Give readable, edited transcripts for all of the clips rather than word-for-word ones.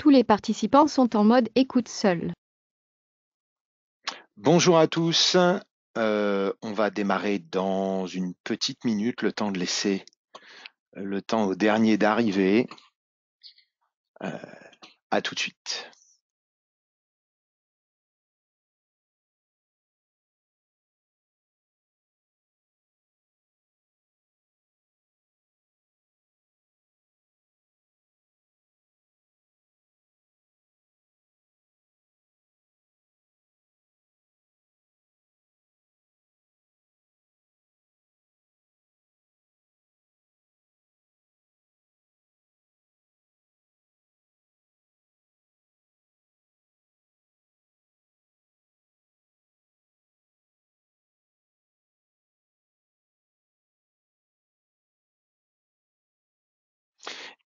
Tous les participants sont en mode écoute seul. Bonjour à tous. On va démarrer dans une petite minute, le temps de laisser le temps au dernier d'arriver. À tout de suite.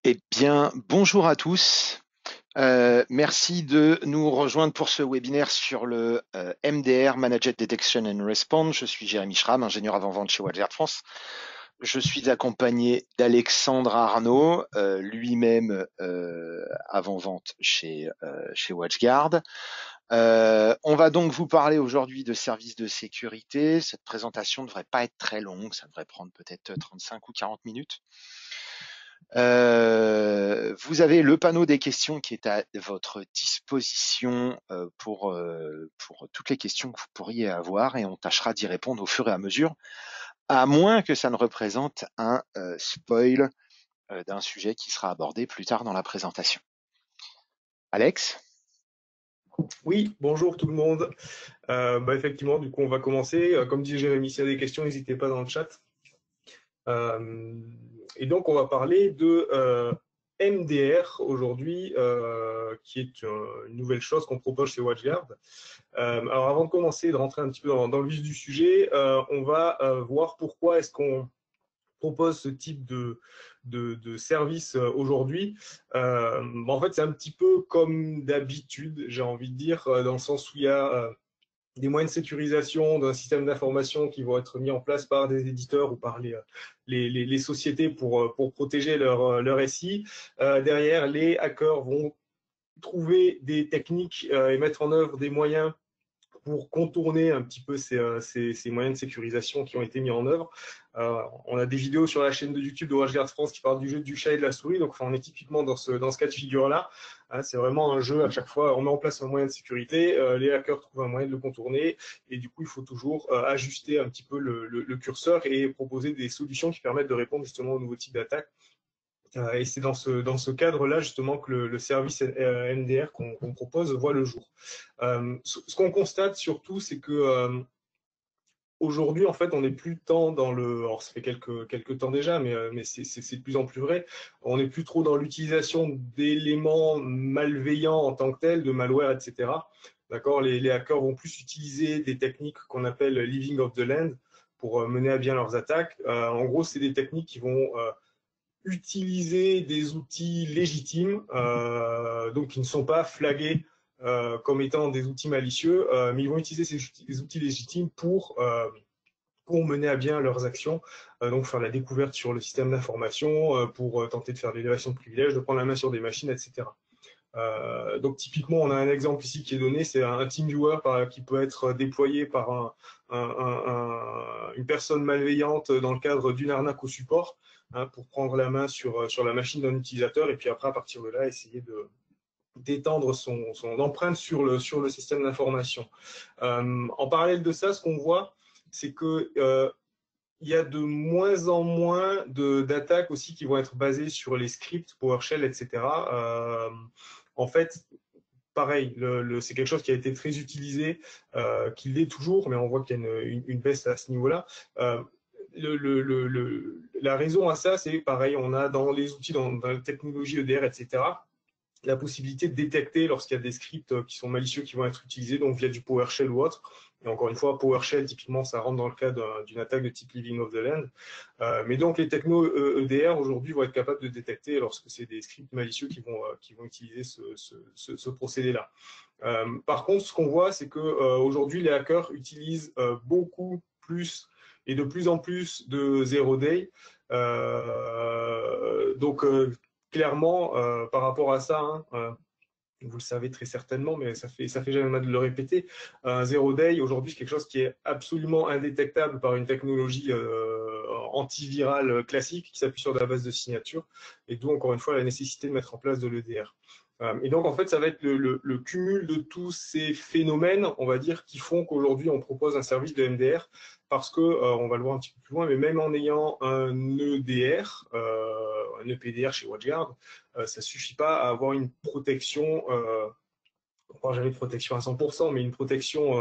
Eh bien, bonjour à tous. Merci de nous rejoindre pour ce webinaire sur le MDR, Managed Detection and Response. Je suis Jérémy Schramm, ingénieur avant-vente chez WatchGuard France. Je suis accompagné d'Alexandre Arnaud, lui-même avant-vente chez WatchGuard. On va donc vous parler aujourd'hui de services de sécurité. Cette présentation ne devrait pas être très longue, ça devrait prendre peut-être 35 ou 40 minutes. Vous avez le panneau des questions qui est à votre disposition pour toutes les questions que vous pourriez avoir et on tâchera d'y répondre au fur et à mesure, à moins que ça ne représente un spoil d'un sujet qui sera abordé plus tard dans la présentation. Alex ? Oui, bonjour tout le monde. Effectivement, du coup, on va commencer. Comme dit Jérémy, s'il y a des questions, n'hésitez pas dans le chat. Et donc, on va parler de MDR aujourd'hui, qui est une nouvelle chose qu'on propose chez WatchGuard. Alors, avant de commencer, de rentrer un petit peu dans le vif du sujet, on va voir pourquoi est-ce qu'on propose ce type de service aujourd'hui. En fait, c'est un petit peu comme d'habitude, j'ai envie de dire, dans le sens où il y a des moyens de sécurisation d'un système d'information qui vont être mis en place par des éditeurs ou par les sociétés pour protéger leur SI. Derrière, les hackers vont trouver des techniques et mettre en œuvre des moyens pour contourner un petit peu ces moyens de sécurisation qui ont été mis en œuvre. On a des vidéos sur la chaîne de YouTube de WatchGuard France qui parlent du jeu du chat et de la souris, donc on est typiquement dans ce cas de figure-là. C'est vraiment un jeu, à chaque fois, on met en place un moyen de sécurité, les hackers trouvent un moyen de le contourner, et du coup, il faut toujours ajuster un petit peu le curseur et proposer des solutions qui permettent de répondre justement aux nouveaux types d'attaques. Et c'est dans ce cadre-là, justement, que le service MDR qu'on propose voit le jour. Ce qu'on constate surtout, c'est que aujourd'hui, en fait, on n'est plus tant dans le... Alors, ça fait quelques temps déjà, mais c'est de plus en plus vrai. On n'est plus trop dans l'utilisation d'éléments malveillants en tant que tels, de malware, etc. D'accord, les hackers vont plus utiliser des techniques qu'on appelle living off the land pour mener à bien leurs attaques. En gros, c'est des techniques qui vont utiliser des outils légitimes, donc qui ne sont pas flagués comme étant des outils malicieux, mais ils vont utiliser ces outils légitimes pour mener à bien leurs actions, donc faire la découverte sur le système d'information, pour tenter de faire de l'élévation de privilèges, de prendre la main sur des machines, etc. Donc typiquement, on a un exemple ici qui est donné, c'est un TeamViewer qui peut être déployé par une personne malveillante dans le cadre d'une arnaque au support, pour prendre la main sur la machine d'un utilisateur et puis après, à partir de là, essayer d'étendre son empreinte sur le système d'information. En parallèle de ça, ce qu'on voit, c'est que il y a de moins en moins d'attaques aussi qui vont être basées sur les scripts PowerShell, etc. En fait, pareil, c'est quelque chose qui a été très utilisé, qui l'est toujours, mais on voit qu'il y a une baisse à ce niveau-là. La raison à ça, c'est pareil, on a dans les outils, dans la technologie EDR, etc., la possibilité de détecter lorsqu'il y a des scripts qui sont malicieux qui vont être utilisés, donc via du PowerShell ou autre. Et encore une fois, PowerShell, typiquement, ça rentre dans le cadre d'une attaque de type Living of the Land. Mais donc, les technos EDR, aujourd'hui, vont être capables de détecter lorsque c'est des scripts malicieux qui vont utiliser ce procédé-là. Par contre, ce qu'on voit, c'est qu'aujourd'hui, les hackers utilisent beaucoup plus et de plus en plus de zero day. Donc, clairement, par rapport à ça, vous le savez très certainement, mais ça fait jamais mal de le répéter. Un zero day, aujourd'hui, c'est quelque chose qui est absolument indétectable par une technologie antivirale classique qui s'appuie sur de la base de signature, et d'où, encore une fois, la nécessité de mettre en place de l'EDR. Et donc, en fait, ça va être le cumul de tous ces phénomènes, on va dire, qui font qu'aujourd'hui, on propose un service de MDR, parce que, on va le voir un petit peu plus loin, mais même en ayant un EDR, un EPDR chez WatchGuard, ça suffit pas à avoir une protection, on ne parle jamais de protection à 100%, mais une protection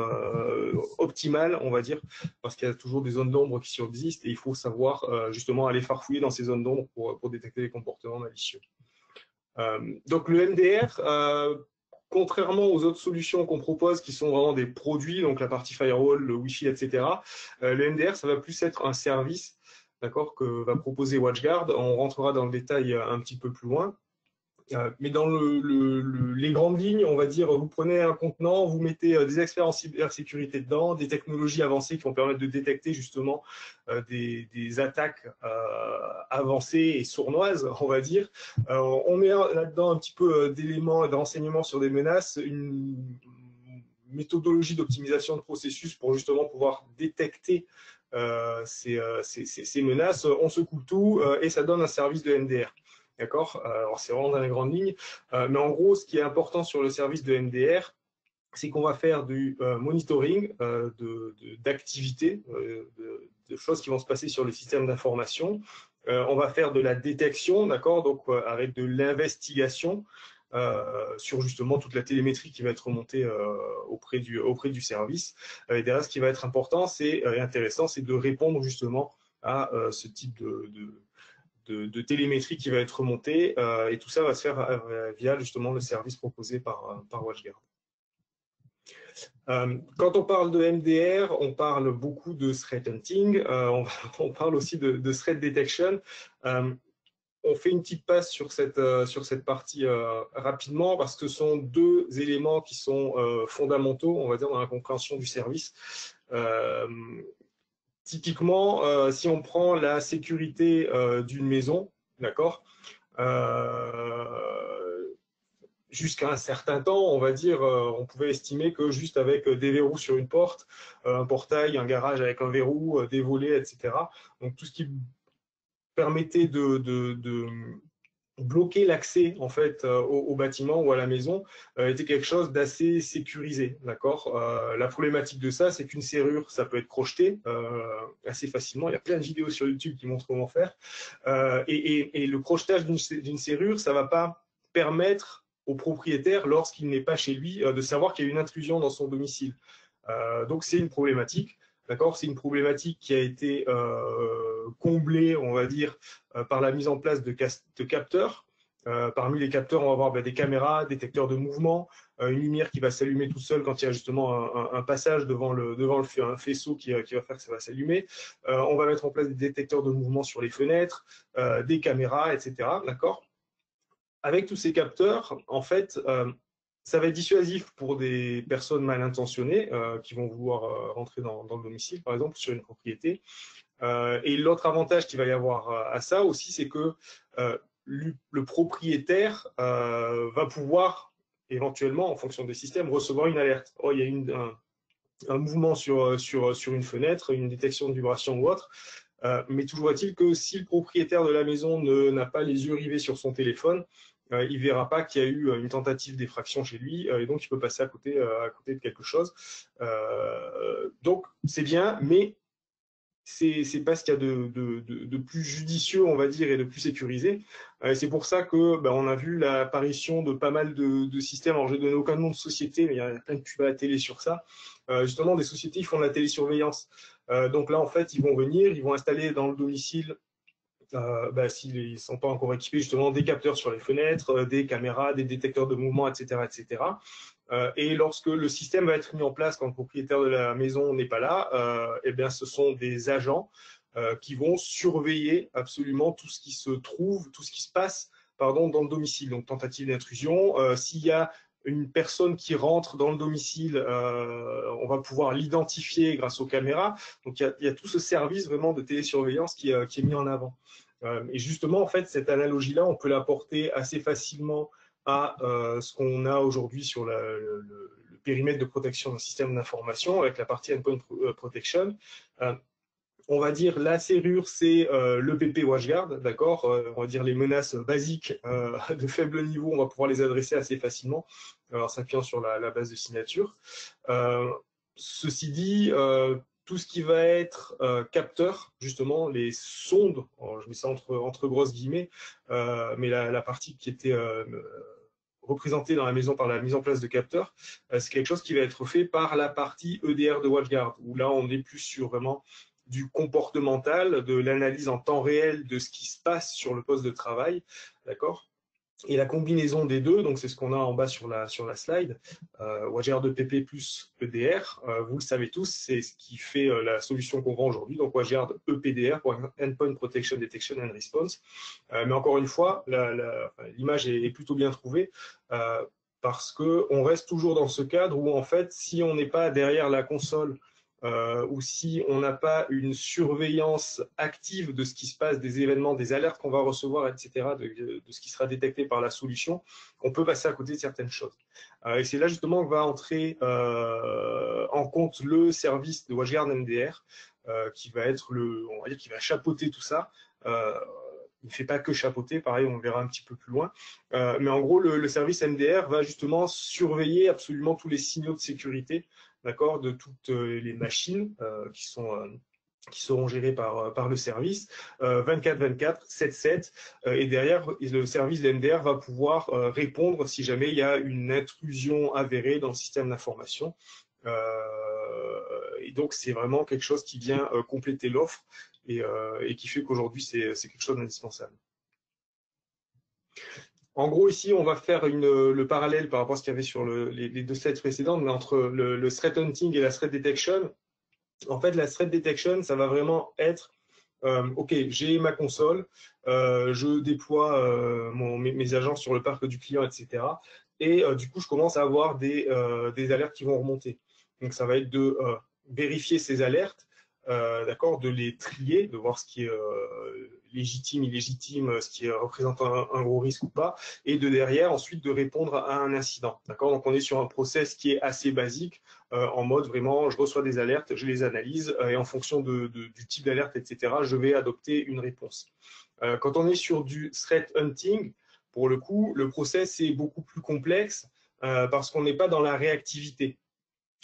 optimale, on va dire, parce qu'il y a toujours des zones d'ombre qui subsistent et il faut savoir justement aller farfouiller dans ces zones d'ombre pour détecter les comportements malicieux. Donc le MDR, contrairement aux autres solutions qu'on propose qui sont vraiment des produits, donc la partie firewall, le Wi-Fi, etc., le MDR, ça va plus être un service, d'accord, que va proposer WatchGuard. On rentrera dans le détail un petit peu plus loin. Mais dans les grandes lignes, on va dire, vous prenez un contenant, vous mettez des experts en cybersécurité dedans, des technologies avancées qui vont permettre de détecter justement des attaques avancées et sournoises, on va dire. On met là-dedans un petit peu d'éléments et de renseignements sur des menaces, une méthodologie d'optimisation de processus pour justement pouvoir détecter ces menaces. On secoue le tout et ça donne un service de MDR. D'accord. Alors, c'est vraiment dans les grandes lignes. Mais en gros, ce qui est important sur le service de MDR, c'est qu'on va faire du monitoring d'activités, de choses qui vont se passer sur le système d'information. On va faire de la détection, d'accord, donc avec de l'investigation sur justement toute la télémétrie qui va être remontée auprès du service. Et derrière, ce qui va être important, et intéressant, c'est de répondre justement à ce type de télémétrie qui va être remontée, et tout ça va se faire via justement le service proposé par WatchGuard. Quand on parle de MDR, on parle beaucoup de threat hunting, on parle aussi de threat detection. On fait une petite passe sur cette partie rapidement parce que ce sont deux éléments qui sont fondamentaux, on va dire, dans la compréhension du service. Typiquement, si on prend la sécurité d'une maison, d'accord, jusqu'à un certain temps, on va dire, on pouvait estimer que juste avec des verrous sur une porte, un portail, un garage avec un verrou, des volets, etc., donc tout ce qui permettait de bloquer l'accès en fait au bâtiment ou à la maison était quelque chose d'assez sécurisé, d'accord. La problématique de ça, c'est qu'une serrure, ça peut être crocheté assez facilement. Il y a plein de vidéos sur YouTube qui montrent comment faire. Et le crochetage d'une serrure, ça va pas permettre au propriétaire, lorsqu'il n'est pas chez lui, de savoir qu'il y a une intrusion dans son domicile. Donc c'est une problématique. D'accord, c'est une problématique qui a été comblée, on va dire, par la mise en place de capteurs. Parmi les capteurs, on va avoir des caméras, détecteurs de mouvement, une lumière qui va s'allumer tout seul quand il y a justement un passage devant un faisceau qui va faire que ça va s'allumer. On va mettre en place des détecteurs de mouvement sur les fenêtres, des caméras, etc. D'accord. Avec tous ces capteurs, en fait, ça va être dissuasif pour des personnes mal intentionnées qui vont vouloir rentrer dans le domicile, par exemple, sur une propriété. Et l'autre avantage qu'il va y avoir à ça aussi, c'est que le propriétaire va pouvoir éventuellement, en fonction des systèmes, recevoir une alerte. Oh, il y a un mouvement sur une fenêtre, une détection de vibration ou autre. Mais toujours est-il que si le propriétaire de la maison n'a pas les yeux rivés sur son téléphone, il ne verra pas qu'il y a eu une tentative d'effraction chez lui, et donc il peut passer à côté de quelque chose. Donc c'est bien, mais c'est pas ce qu'il y a de plus judicieux, on va dire, et de plus sécurisé. C'est pour ça que on a vu l'apparition de pas mal de systèmes. Alors je ne donne aucun nom de société, mais il y a plein de pubs à la télé sur ça. Justement, des sociétés qui font de la télésurveillance. Donc là, en fait, ils vont venir, ils vont installer dans le domicile, s'ils ne sont pas encore équipés, justement, des capteurs sur les fenêtres, des caméras, des détecteurs de mouvement, etc., etc. Et lorsque le système va être mis en place quand le propriétaire de la maison n'est pas là, ce sont des agents qui vont surveiller absolument tout ce qui se trouve, tout ce qui se passe, dans le domicile. Donc tentative d'intrusion. S'il y a une personne qui rentre dans le domicile, on va pouvoir l'identifier grâce aux caméras. Donc il y a tout ce service vraiment de télésurveillance qui est mis en avant. Et justement, en fait, cette analogie-là, on peut l'apporter assez facilement à ce qu'on a aujourd'hui sur le périmètre de protection d'un système d'information avec la partie Endpoint Protection. On va dire la serrure, c'est l'EPP WatchGuard, d'accord. On va dire les menaces basiques de faible niveau, on va pouvoir les adresser assez facilement en s'appuyant sur la base de signature. Ceci dit, tout ce qui va être capteur, justement, les sondes, je mets ça entre grosses guillemets, mais la partie qui était représentée dans la maison par la mise en place de capteurs, c'est quelque chose qui va être fait par la partie EDR de WatchGuard, où là, on est plus sur vraiment du comportemental, de l'analyse en temps réel de ce qui se passe sur le poste de travail, d'accord. Et la combinaison des deux, donc c'est ce qu'on a en bas sur la slide, WatchGuard EPP plus EDR, vous le savez tous, c'est ce qui fait la solution qu'on vend aujourd'hui, donc WatchGuard EPDR pour Endpoint Protection, Detection and Response. Mais encore une fois, l'image est plutôt bien trouvée, parce qu'on reste toujours dans ce cadre où en fait, si on n'est pas derrière la console, ou si on n'a pas une surveillance active de ce qui se passe, des événements, des alertes qu'on va recevoir, etc., de ce qui sera détecté par la solution, on peut passer à côté de certaines choses. Et c'est là justement que va entrer en compte le service de WatchGuard MDR, qui va être on va dire, qui va chapeauter tout ça. Il ne fait pas que chapeauter, pareil, on verra un petit peu plus loin. Mais en gros, le service MDR va justement surveiller absolument tous les signaux de sécurité, d'accord, de toutes les machines qui seront gérées par le service, 24/24, 7/7, et derrière, le service de MDR va pouvoir répondre si jamais il y a une intrusion avérée dans le système d'information. Et donc, c'est vraiment quelque chose qui vient compléter l'offre et qui fait qu'aujourd'hui, c'est quelque chose d'indispensable. En gros, ici, on va faire le parallèle par rapport à ce qu'il y avait sur les deux slides précédentes, mais entre le threat hunting et la threat detection. En fait, la threat detection, ça va vraiment être OK, j'ai ma console, je déploie mes agents sur le parc du client, etc. Et du coup, je commence à avoir des alertes qui vont remonter. Donc, ça va être de vérifier ces alertes, d'accord, de les trier, de voir ce qui est légitime, illégitime, ce qui représente un gros risque ou pas, et de derrière, ensuite, de répondre à un incident. D'accord. Donc, on est sur un process qui est assez basique, en mode vraiment, je reçois des alertes, je les analyse, et en fonction du type d'alerte, etc., je vais adopter une réponse. Quand on est sur du threat hunting, pour le coup, le process est beaucoup plus complexe parce qu'on n'est pas dans la réactivité.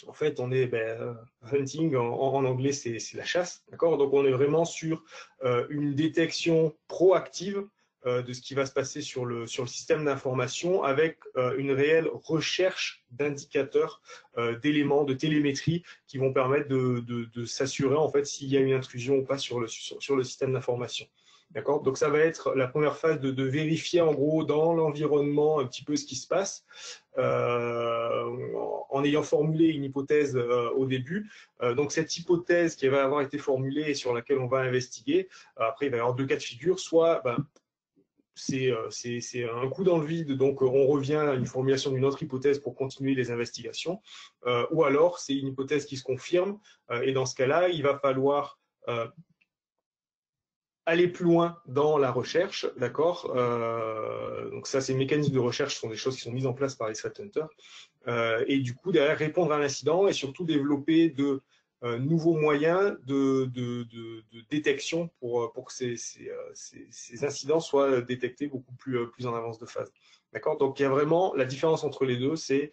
En fait, on est hunting, en anglais, c'est la chasse, d'accord. Donc, on est vraiment sur une détection proactive de ce qui va se passer sur le système d'information avec une réelle recherche d'indicateurs, d'éléments, de télémétrie qui vont permettre de s'assurer en fait s'il y a une intrusion ou pas sur le système d'information. D'accord. Donc, ça va être la première phase de vérifier en gros dans l'environnement un petit peu ce qui se passe. En ayant formulé une hypothèse au début. Donc cette hypothèse qui va avoir été formulée et sur laquelle on va investiguer, après il va y avoir deux cas de figure, soit c'est un coup dans le vide, donc on revient à une formulation d'une autre hypothèse pour continuer les investigations, ou alors c'est une hypothèse qui se confirme, et dans ce cas-là, il va falloir aller plus loin dans la recherche, d'accord. Donc ça, ces mécanismes de recherche sont des choses qui sont mises en place par les threat hunters. Et du coup, derrière, répondre à l'incident et surtout développer de nouveaux moyens de détection pour que ces incidents soient détectés beaucoup plus en avance de phase. D'accord. Donc il y a vraiment la différence entre les deux, c'est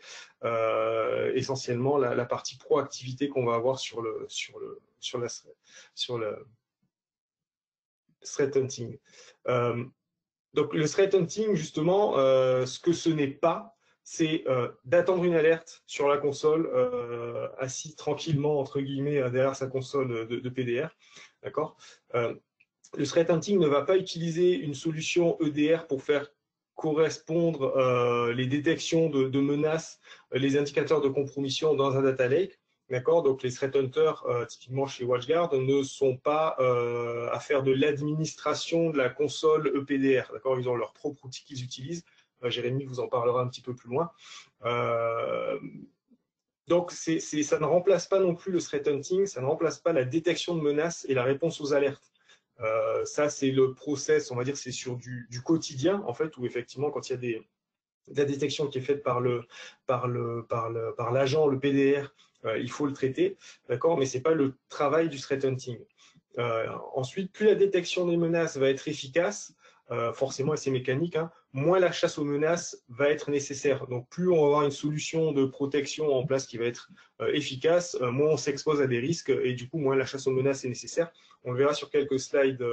essentiellement la partie proactivité qu'on va avoir sur le threat hunting. Donc le threat hunting, justement, ce que ce n'est pas, c'est d'attendre une alerte sur la console, assis tranquillement, entre guillemets, derrière sa console de PDR. D'accord. Le threat hunting ne va pas utiliser une solution EDR pour faire correspondre les détections de menaces, les indicateurs de compromission dans un data lake. D'accord. Donc les threat hunters, typiquement chez WatchGuard, ne sont pas à faire de l'administration de la console EPDR. D'accord. Ils ont leur propre outil qu'ils utilisent. Jérémy vous en parlera un petit peu plus loin. Donc ça ne remplace pas non plus le threat hunting, ça ne remplace pas la détection de menaces et la réponse aux alertes. Ça c'est le process, on va dire, c'est sur du quotidien en fait, où effectivement quand il y a la détection qui est faite par l'agent, le PDR, il faut le traiter, d'accord, mais ce n'est pas le travail du threat hunting. Ensuite, plus la détection des menaces va être efficace, forcément, et c'est mécanique, hein, moins la chasse aux menaces va être nécessaire. Donc, plus on va avoir une solution de protection en place qui va être efficace, moins on s'expose à des risques, et du coup, moins la chasse aux menaces est nécessaire. On le verra sur quelques slides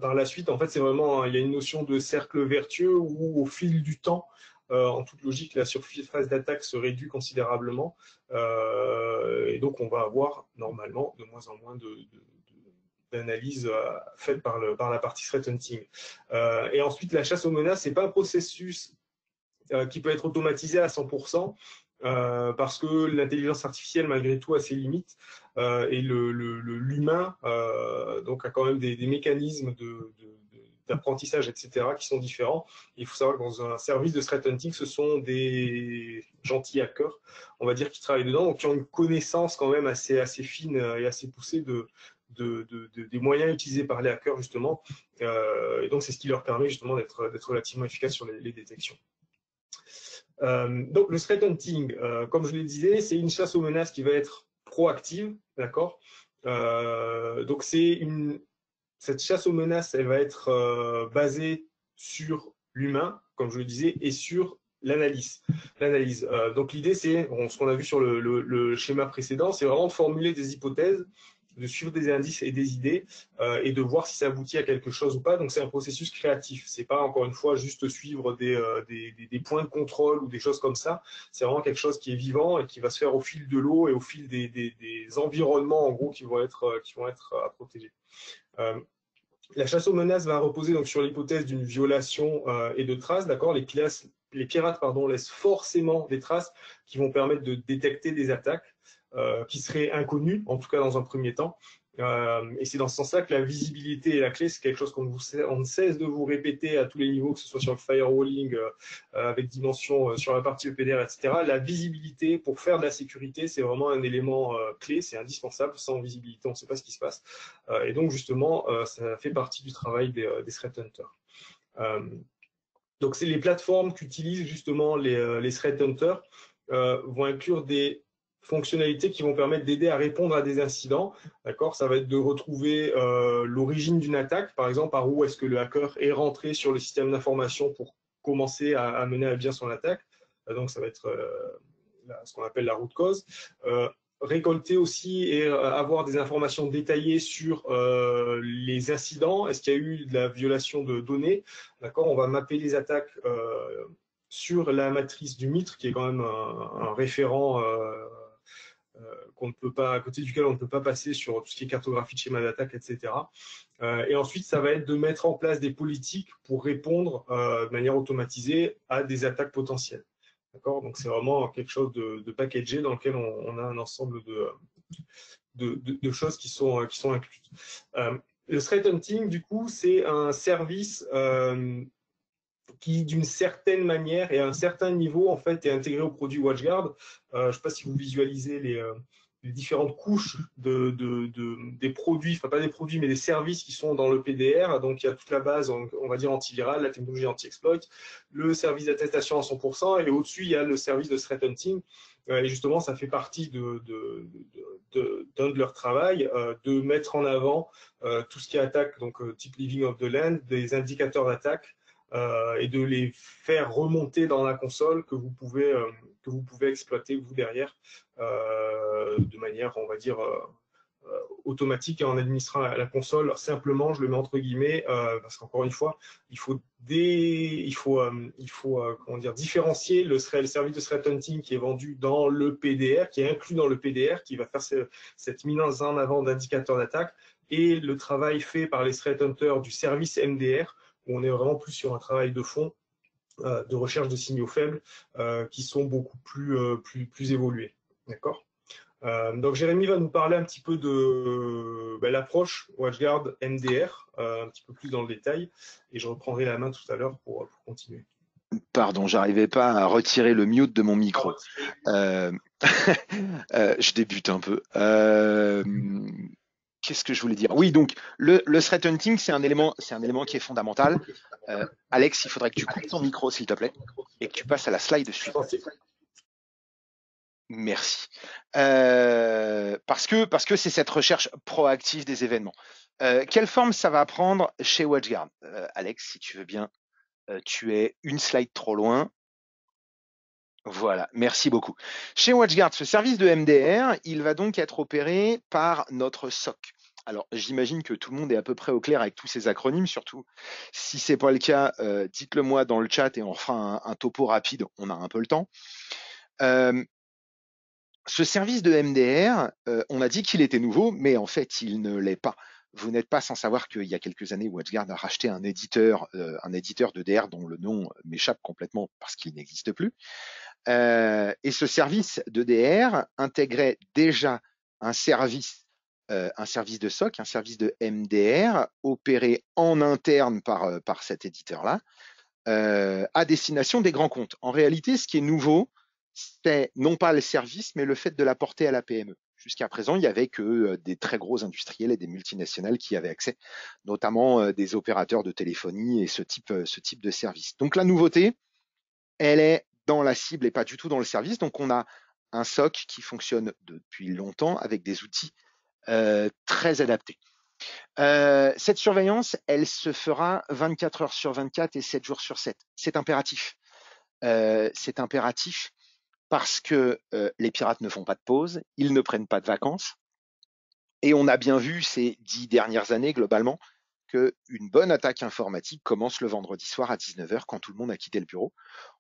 par la suite. En fait, c'est vraiment, il y a une notion de cercle vertueux où, au fil du temps, en toute logique, la surface d'attaque se réduit considérablement. Et donc, on va avoir normalement de moins en moins d'analyse faite par la partie threat hunting. Et ensuite, la chasse aux menaces, ce n'est pas un processus qui peut être automatisé à 100%. Parce que l'intelligence artificielle, malgré tout, a ses limites, et l'humain donc a quand même des mécanismes d'apprentissage, etc., qui sont différents. Il faut savoir que dans un service de threat hunting, ce sont des gentils hackers, on va dire, qui travaillent dedans, donc qui ont une connaissance quand même assez fine et assez poussée des moyens utilisés par les hackers, justement. Et donc, c'est ce qui leur permet justement d'être relativement efficace sur les détections. Donc, le threat hunting, comme je le disais, c'est une chasse aux menaces qui va être proactive, d'accord. Donc, cette chasse aux menaces, elle va être basée sur l'humain, comme je le disais, et sur l'analyse. Donc, l'idée, c'est, ce qu'on a vu sur le schéma précédent, c'est vraiment de formuler des hypothèses, de suivre des indices et des idées et de voir si ça aboutit à quelque chose ou pas. Donc, c'est un processus créatif. C'est pas, encore une fois, juste suivre des points de contrôle ou des choses comme ça. C'est vraiment quelque chose qui est vivant et qui va se faire au fil de l'eau et au fil des environnements, en gros, qui vont être à protéger. La chasse aux menaces va reposer donc sur l'hypothèse d'une violation et de traces. D'accord, les pirates laissent forcément des traces qui vont permettre de détecter des attaques qui seraient inconnues, en tout cas dans un premier temps. Et c'est dans ce sens-là que la visibilité est la clé. C'est quelque chose qu'on ne cesse de vous répéter à tous les niveaux, que ce soit sur le firewalling, avec dimension sur la partie EPDR, etc. La visibilité pour faire de la sécurité, c'est vraiment un élément clé, c'est indispensable. Sans visibilité, on ne sait pas ce qui se passe. Et donc, justement, ça fait partie du travail des threat hunters. Donc, c'est les plateformes qu'utilisent justement les threat hunters vont inclure des fonctionnalités qui vont permettre d'aider à répondre à des incidents. D'accord, ça va être de retrouver l'origine d'une attaque, par exemple, par où est-ce que le hacker est rentré sur le système d'information pour commencer à mener à bien son attaque. Donc, ça va être ce qu'on appelle la root cause. Récolter aussi et avoir des informations détaillées sur les incidents. Est-ce qu'il y a eu de la violation de données? D'accord, on va mapper les attaques sur la matrice du MITRE, qui est quand même un référent qu'on ne peut pas, à côté duquel on ne peut pas passer sur tout ce qui est cartographie de schéma d'attaque, etc. Et ensuite, ça va être de mettre en place des politiques pour répondre de manière automatisée à des attaques potentielles. D'accord, donc c'est vraiment quelque chose de packagé dans lequel on a un ensemble de choses qui sont incluses. Le threat hunting, du coup, c'est un service qui, d'une certaine manière et à un certain niveau, en fait, est intégré au produit WatchGuard. Je ne sais pas si vous visualisez les différentes couches des produits, enfin pas des produits, mais des services qui sont dans le PDR. Donc, il y a toute la base, on va dire, antivirale, la technologie anti-exploit, le service d'attestation à 100%, et au-dessus, il y a le service de threat hunting. Et justement, ça fait partie d'un de leur travail, de mettre en avant tout ce qui attaque, donc type Living of the Land, des indicateurs d'attaque, et de les faire remonter dans la console que vous pouvez exploiter vous derrière de manière, on va dire, automatique et en administrant la console. Simplement, je le mets entre guillemets parce qu'encore une fois, il faut comment dire, différencier le service de threat hunting qui est vendu dans le PDR, qui est inclus dans le PDR, qui va faire cette mise en avant d'indicateurs d'attaque, et le travail fait par les threat hunters du service MDR, où on est vraiment plus sur un travail de fond, de recherche de signaux faibles, qui sont beaucoup plus évolués. D'accord. Donc Jérémy va nous parler un petit peu de l'approche WatchGuard MDR, un petit peu plus dans le détail, et je reprendrai la main tout à l'heure pour continuer. Pardon, j'arrivais pas à retirer le mute de mon micro. Je débute un peu. Qu'est-ce que je voulais dire? Oui, donc le threat hunting, c'est un élément qui est fondamental. Alex, il faudrait que tu coupes ton micro, s'il te plaît, et que tu passes à la slide suivante. Merci. Parce que c'est cette recherche proactive des événements. Quelle forme ça va prendre chez WatchGuard? Alex, si tu veux bien, tu es une slide trop loin. Voilà, merci beaucoup. Chez WatchGuard, ce service de MDR, il va donc être opéré par notre SOC. Alors, j'imagine que tout le monde est à peu près au clair avec tous ces acronymes, surtout si c'est pas le cas, dites-le moi dans le chat et on fera un topo rapide, on a un peu le temps. Ce service de MDR, on a dit qu'il était nouveau, mais en fait, il ne l'est pas. Vous n'êtes pas sans savoir qu'il y a quelques années, WatchGuard a racheté un éditeur de DR dont le nom m'échappe complètement parce qu'il n'existe plus. Et ce service de DR intégrait déjà un service de SOC, un service de MDR opéré en interne par cet éditeur-là, à destination des grands comptes. En réalité, ce qui est nouveau, c'est non pas le service, mais le fait de l'apporter à la PME. Jusqu'à présent, il n'y avait que des très gros industriels et des multinationales qui avaient accès, notamment des opérateurs de téléphonie et ce type de service. Donc la nouveauté, elle est dans la cible et pas du tout dans le service. Donc on a un SOC qui fonctionne depuis longtemps avec des outils très adaptés. Cette surveillance, elle se fera 24 heures sur 24 et 7 jours sur 7. C'est impératif. C'est impératif parce que les pirates ne font pas de pause, ils ne prennent pas de vacances. Et on a bien vu ces 10 dernières années, globalement, qu'une bonne attaque informatique commence le vendredi soir à 19h quand tout le monde a quitté le bureau.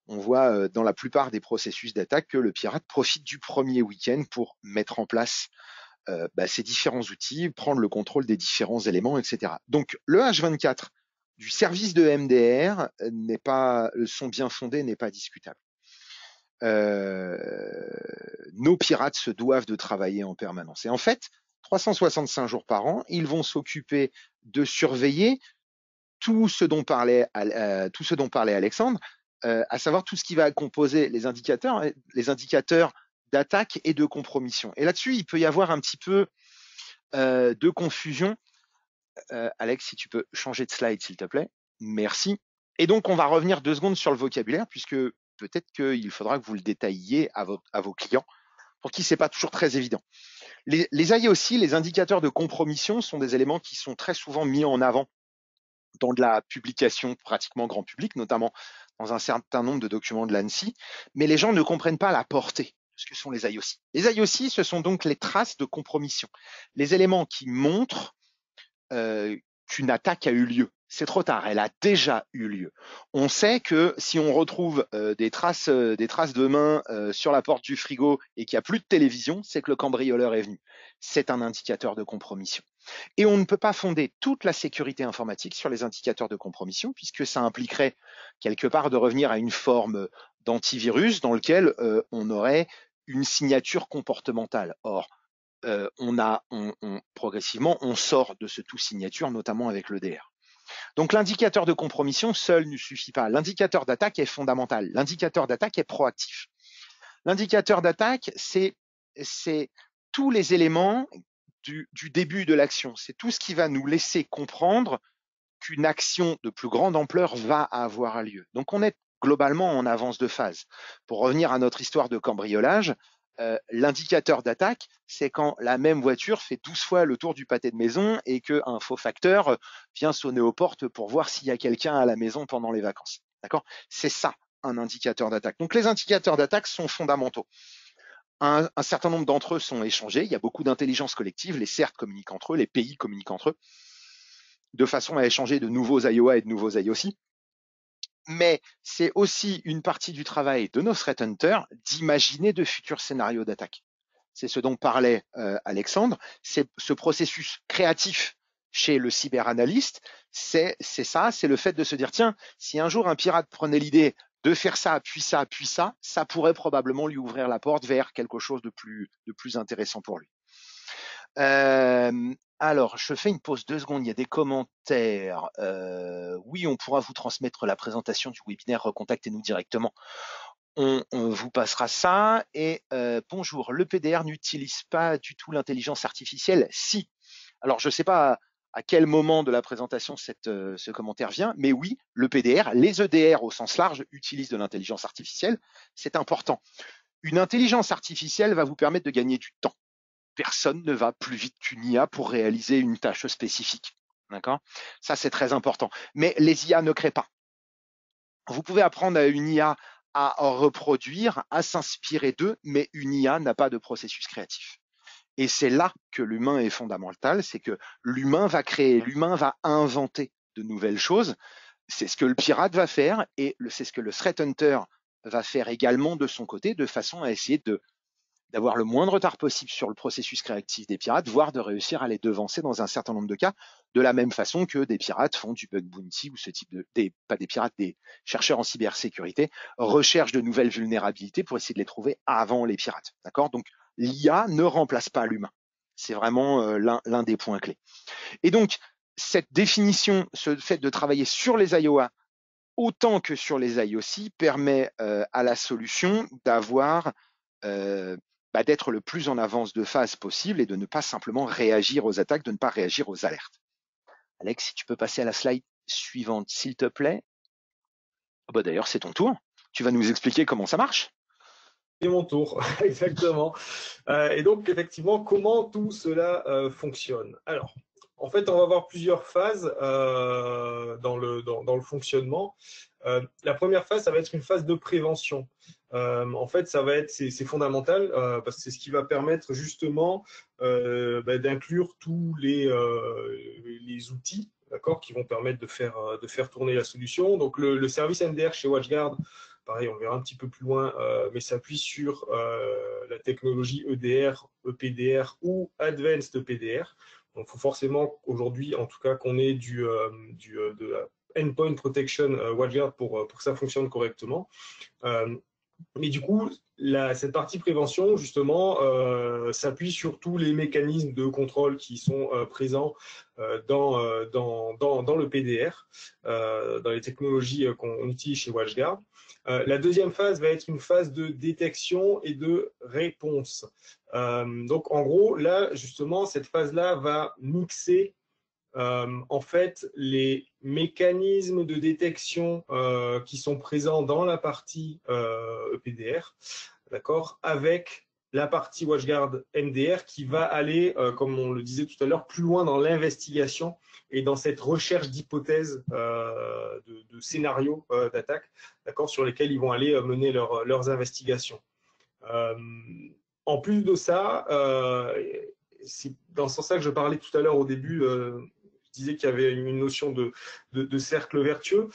On voit dans la plupart des processus d'attaque que le pirate profite du premier week-end pour mettre en place ces différents outils, prendre le contrôle des différents éléments, etc. Donc le H24 du service de MDR son bien fondé n'est pas discutable. Nos pirates se doivent de travailler en permanence. Et en fait, 365 jours par an, ils vont s'occuper de surveiller tout ce dont parlait Alexandre, à savoir tout ce qui va composer les indicateurs d'attaque et de compromission. Et là-dessus, il peut y avoir un petit peu de confusion. Alex, si tu peux changer de slide, s'il te plaît. Merci. Et donc, on va revenir 2 secondes sur le vocabulaire, puisque peut-être qu'il faudra que vous le détailliez à vos clients, pour qui c'est pas toujours très évident. Les IOC, les indicateurs de compromission, sont des éléments qui sont très souvent mis en avant dans de la publication pratiquement grand public, notamment dans un certain nombre de documents de l'ANSSI, mais les gens ne comprennent pas la portée de ce que sont les IOC. Les IOC, ce sont donc les traces de compromission, les éléments qui montrent qu'une attaque a eu lieu. C'est trop tard, elle a déjà eu lieu. On sait que si on retrouve des traces de mains sur la porte du frigo et qu'il n'y a plus de télévision, c'est que le cambrioleur est venu. C'est un indicateur de compromission. Et on ne peut pas fonder toute la sécurité informatique sur les indicateurs de compromission, puisque ça impliquerait quelque part de revenir à une forme d'antivirus dans lequel on aurait une signature comportementale. Or, progressivement, on sort de ce tout signature, notamment avec le DR. Donc l'indicateur de compromission seul ne suffit pas. L'indicateur d'attaque est fondamental. L'indicateur d'attaque est proactif. L'indicateur d'attaque, c'est tous les éléments du début de l'action. C'est tout ce qui va nous laisser comprendre qu'une action de plus grande ampleur va avoir lieu. Donc on est globalement en avance de phase. Pour revenir à notre histoire de cambriolage, l'indicateur d'attaque, c'est quand la même voiture fait 12 fois le tour du pâté de maison et qu'un faux facteur vient sonner aux portes pour voir s'il y a quelqu'un à la maison pendant les vacances. D'accord ? C'est ça, un indicateur d'attaque. Donc les indicateurs d'attaque sont fondamentaux. Un certain nombre d'entre eux sont échangés. Il y a beaucoup d'intelligence collective. Les CERT communiquent entre eux, les pays communiquent entre eux, de façon à échanger de nouveaux IOA et de nouveaux IOC. Mais c'est aussi une partie du travail de nos threat hunters d'imaginer de futurs scénarios d'attaque. C'est ce dont parlait Alexandre. C'est ce processus créatif chez le cyberanalyste. C'est ça, c'est le fait de se dire, tiens, si un jour un pirate prenait l'idée de faire ça, puis ça, puis ça pourrait probablement lui ouvrir la porte vers quelque chose de plus intéressant pour lui. Alors, je fais une pause 2 secondes, il y a des commentaires. Oui, on pourra vous transmettre la présentation du webinaire, recontactez-nous directement. On vous passera ça. Et bonjour, le PDR n'utilise pas du tout l'intelligence artificielle? Si. Alors, je ne sais pas à quel moment de la présentation ce commentaire vient, mais oui, le PDR, les EDR au sens large utilisent de l'intelligence artificielle. C'est important. Une intelligence artificielle va vous permettre de gagner du temps. Personne ne va plus vite qu'une IA pour réaliser une tâche spécifique. D'accord ? Ça, c'est très important. Mais les IA ne créent pas. Vous pouvez apprendre à une IA à reproduire, à s'inspirer d'eux, mais une IA n'a pas de processus créatif. Et c'est là que l'humain est fondamental, c'est que l'humain va créer, l'humain va inventer de nouvelles choses. C'est ce que le pirate va faire et c'est ce que le threat hunter va faire également de son côté, de façon à essayer d'avoir le moins de retard possible sur le processus créatif des pirates, voire de réussir à les devancer dans un certain nombre de cas, de la même façon que des pirates font du bug bounty ou ce type pas des pirates, des chercheurs en cybersécurité recherchent de nouvelles vulnérabilités pour essayer de les trouver avant les pirates. D'accord ? Donc, l'IA ne remplace pas l'humain. C'est vraiment l'un des points clés. Et donc, cette définition, ce fait de travailler sur les IOA autant que sur les IOC permet à la solution d'avoir d'être le plus en avance de phase possible et de ne pas simplement réagir aux attaques, de ne pas réagir aux alertes. Alex, si tu peux passer à la slide suivante, s'il te plaît. D'ailleurs, c'est ton tour. Tu vas nous expliquer comment ça marche. C'est mon tour, exactement. Et donc, effectivement, comment tout cela fonctionne. Alors, en fait, on va avoir plusieurs phases dans le fonctionnement. La première phase, ça va être une phase de prévention. En fait, c'est fondamental parce que c'est ce qui va permettre justement d'inclure tous les outils, d'accord, qui vont permettre de faire tourner la solution. Donc, le service MDR chez WatchGuard, pareil, on verra un petit peu plus loin, mais s'appuie sur la technologie EDR, EPDR ou Advanced EPDR. Donc, il faut forcément aujourd'hui, en tout cas, qu'on ait de la endpoint protection WatchGuard pour que ça fonctionne correctement. Mais du coup, cette partie prévention, justement, s'appuie sur tous les mécanismes de contrôle qui sont présents dans le PDR, dans les technologies qu'on utilise chez WatchGuard. La deuxième phase va être une phase de détection et de réponse. Donc, en gros, là, justement, cette phase-là va mixer en fait, les mécanismes de détection qui sont présents dans la partie EPDR, d'accord, avec la partie WatchGuard MDR qui va aller, comme on le disait tout à l'heure, plus loin dans l'investigation et dans cette recherche d'hypothèses, de scénarios d'attaque, d'accord, sur lesquels ils vont aller mener leurs investigations. En plus de ça, c'est dans ce sens-là que je parlais tout à l'heure au début, je disais qu'il y avait une notion de cercle vertueux,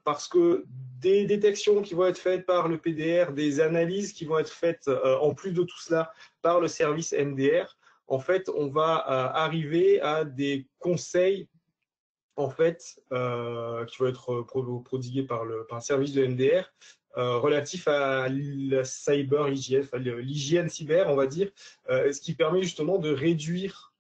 parce que des détections qui vont être faites par le PDR, des analyses qui vont être faites en plus de tout cela par le service MDR, en fait, on va arriver à des conseils en fait, qui vont être prodigués par le service de MDR, relatif à la cyber hygiène, l'hygiène cyber, on va dire, ce qui permet justement de réduire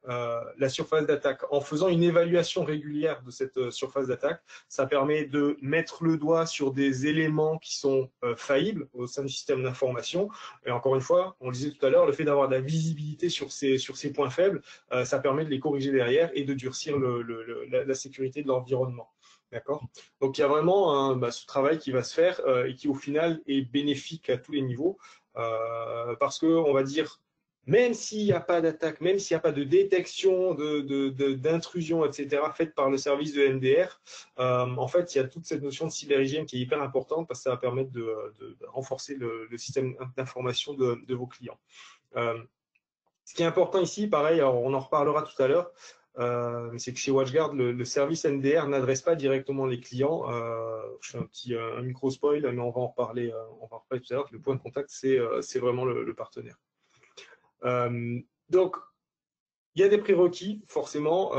la surface d'attaque. En faisant une évaluation régulière de cette surface d'attaque, ça permet de mettre le doigt sur des éléments qui sont faillibles au sein du système d'information. Et encore une fois, on le disait tout à l'heure, le fait d'avoir de la visibilité sur ces points faibles, ça permet de les corriger derrière et de durcir la sécurité de l'environnement. D'accord. Donc il y a vraiment ce travail qui va se faire et qui au final est bénéfique à tous les niveaux parce que on va dire même s'il n'y a pas d'attaque, même s'il n'y a pas de détection d'intrusion, etc., faite par le service de MDR, en fait, il y a toute cette notion de cyberhygiène qui est hyper importante parce que ça va permettre de renforcer le système d'information de vos clients. Ce qui est important ici, pareil, alors on en reparlera tout à l'heure, c'est que chez WatchGuard, le service MDR n'adresse pas directement les clients. Je fais un micro spoil, mais on va en reparler tout à l'heure. Le point de contact, c'est vraiment le partenaire. Donc, il y a des prérequis, forcément,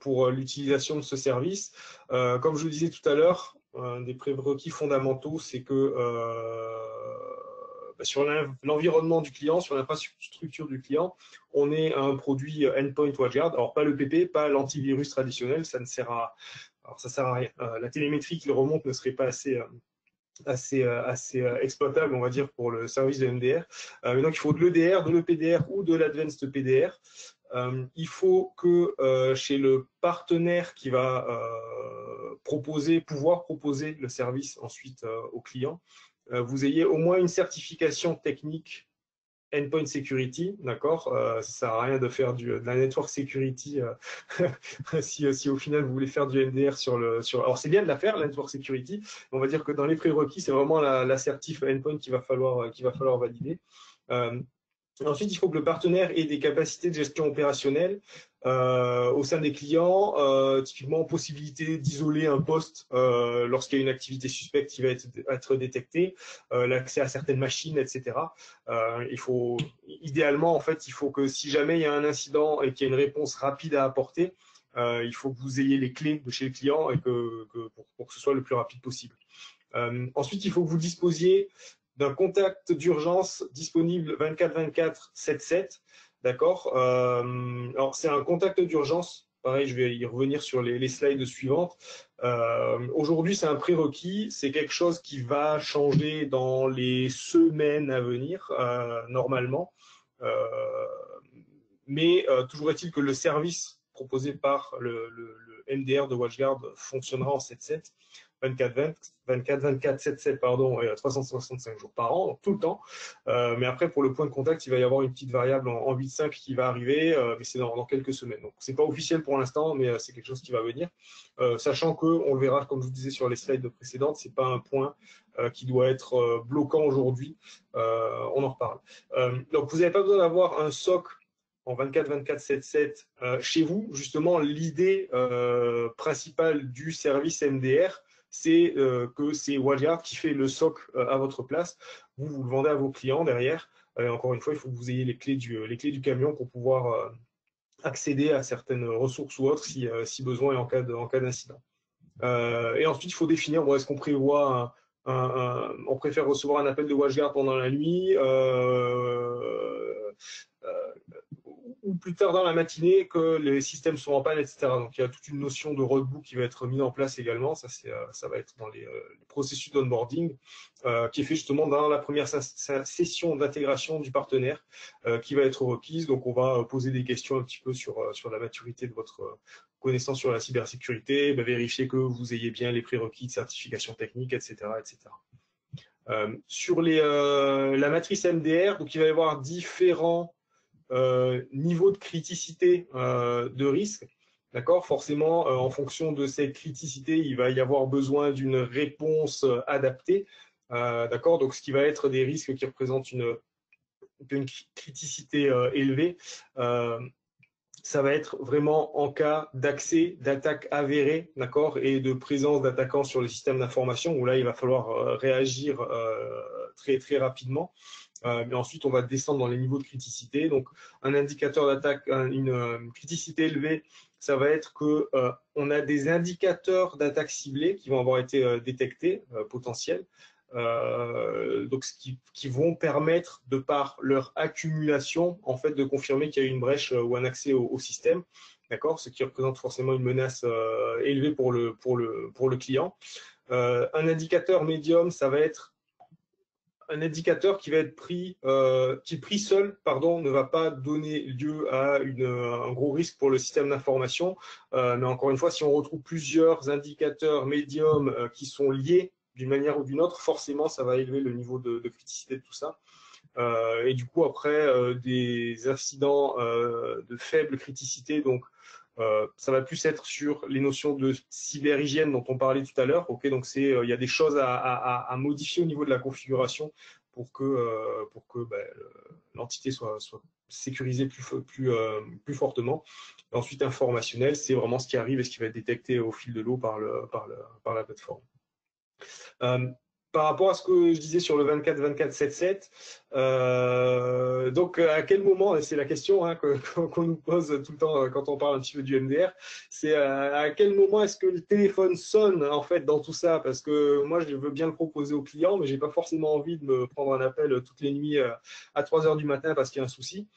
pour l'utilisation de ce service. Comme je le disais tout à l'heure, des prérequis fondamentaux, c'est que sur l'environnement du client, sur l'infrastructure du client, on est un produit endpoint WatchGuard. Alors, pas le PP, pas l'antivirus traditionnel, ça ne sert à rien. La télémétrie qui le remonte ne serait pas assez exploitable, on va dire, pour le service de MDR. Mais donc, il faut de l'EDR, de l'EPDR ou de l'Advanced PDR. il faut que chez le partenaire qui va pouvoir proposer le service ensuite au client, vous ayez au moins une certification technique Endpoint Security, d'accord. Ça sert à rien de faire de la Network Security si au final vous voulez faire du MDR Alors c'est bien de la faire, la Network Security. On va dire que dans les prérequis, c'est vraiment la certif Endpoint qu'il va falloir valider. Ensuite, il faut que le partenaire ait des capacités de gestion opérationnelle au sein des clients, typiquement possibilité d'isoler un poste lorsqu'il y a une activité suspecte qui va être détectée, l'accès à certaines machines, etc. Idéalement, en fait, il faut que si jamais il y a un incident et qu'il y a une réponse rapide à apporter, il faut que vous ayez les clés de chez le client et pour que ce soit le plus rapide possible. Ensuite, il faut que vous disposiez d'un contact d'urgence disponible 24/24, 7/7. D'accord. Alors, c'est un contact d'urgence. Pareil, je vais y revenir sur les slides suivantes. Aujourd'hui, c'est un prérequis. C'est quelque chose qui va changer dans les semaines à venir, normalement. Mais toujours est-il que le service proposé par le MDR de WatchGuard fonctionnera en 7/7. 24/24, 7/7, pardon, et 365 jours par an, donc tout le temps. Mais après, pour le point de contact, il va y avoir une petite variable en 8/5 qui va arriver, mais c'est dans quelques semaines. Donc, c'est pas officiel pour l'instant, mais c'est quelque chose qui va venir. Sachant que, on le verra, comme je vous disais sur les slides précédentes, c'est pas un point qui doit être bloquant aujourd'hui. On en reparle. Donc, vous n'avez pas besoin d'avoir un SOC en 24/24, 7/7 chez vous. Justement, l'idée principale du service MDR, c'est que c'est WatchGuard qui fait le SOC à votre place. Vous le vendez à vos clients derrière. Encore une fois, il faut que vous ayez les clés du camion pour pouvoir accéder à certaines ressources ou autres si besoin et en cas d'incident. Et ensuite, il faut définir, est-ce qu'on prévoit on préfère recevoir un appel de WatchGuard pendant la nuit ou plus tard dans la matinée que les systèmes sont en panne, etc. Donc, il y a toute une notion de roadbook qui va être mise en place également. Ça va être dans les processus d'onboarding qui est fait justement dans la première session d'intégration du partenaire qui va être requise. Donc, on va poser des questions un petit peu sur la maturité de votre connaissance sur la cybersécurité, vérifier que vous ayez bien les prérequis de certification technique, etc. etc. Sur la matrice MDR, donc il va y avoir différents niveau de criticité de risque. D'accord. Forcément, en fonction de cette criticité, il va y avoir besoin d'une réponse adaptée. D'accord. Donc, ce qui va être des risques qui représentent une criticité élevée, ça va être vraiment en cas d'accès, d'attaque avérée, d'accord, et de présence d'attaquants sur le système d'information, où là, il va falloir réagir très, très rapidement. Mais ensuite, on va descendre dans les niveaux de criticité. Donc, un indicateur d'attaque, une criticité élevée, ça va être que on a des indicateurs d'attaque ciblée qui vont avoir été détectés, potentiels. Donc, qui vont permettre, de par leur accumulation, en fait, de confirmer qu'il y a eu une brèche ou un accès au système. D'accord, ce qui représente forcément une menace élevée pour le client. Un indicateur médium, ça va être un indicateur qui va être pris seul, ne va pas donner lieu à un gros risque pour le système d'information. Mais encore une fois, si on retrouve plusieurs indicateurs médiums qui sont liés d'une manière ou d'une autre, forcément, ça va élever le niveau de criticité de tout ça. Et du coup, après, des incidents de faible criticité, donc ça va plus être sur les notions de cyberhygiène dont on parlait tout à l'heure. Ok, donc il y a des choses à modifier au niveau de la configuration pour que l'entité soit sécurisée plus fortement. Et ensuite, informationnel, c'est vraiment ce qui arrive et ce qui va être détecté au fil de l'eau par la plateforme. Par rapport à ce que je disais sur le 24/24, 7/7, donc à quel moment, et c'est la question qu'on nous pose tout le temps quand on parle un petit peu du MDR, c'est à quel moment est-ce que le téléphone sonne en fait dans tout ça? Parce que moi, je veux bien le proposer aux clients, mais j'ai pas forcément envie de me prendre un appel toutes les nuits à 3 heures du matin parce qu'il y a un souci.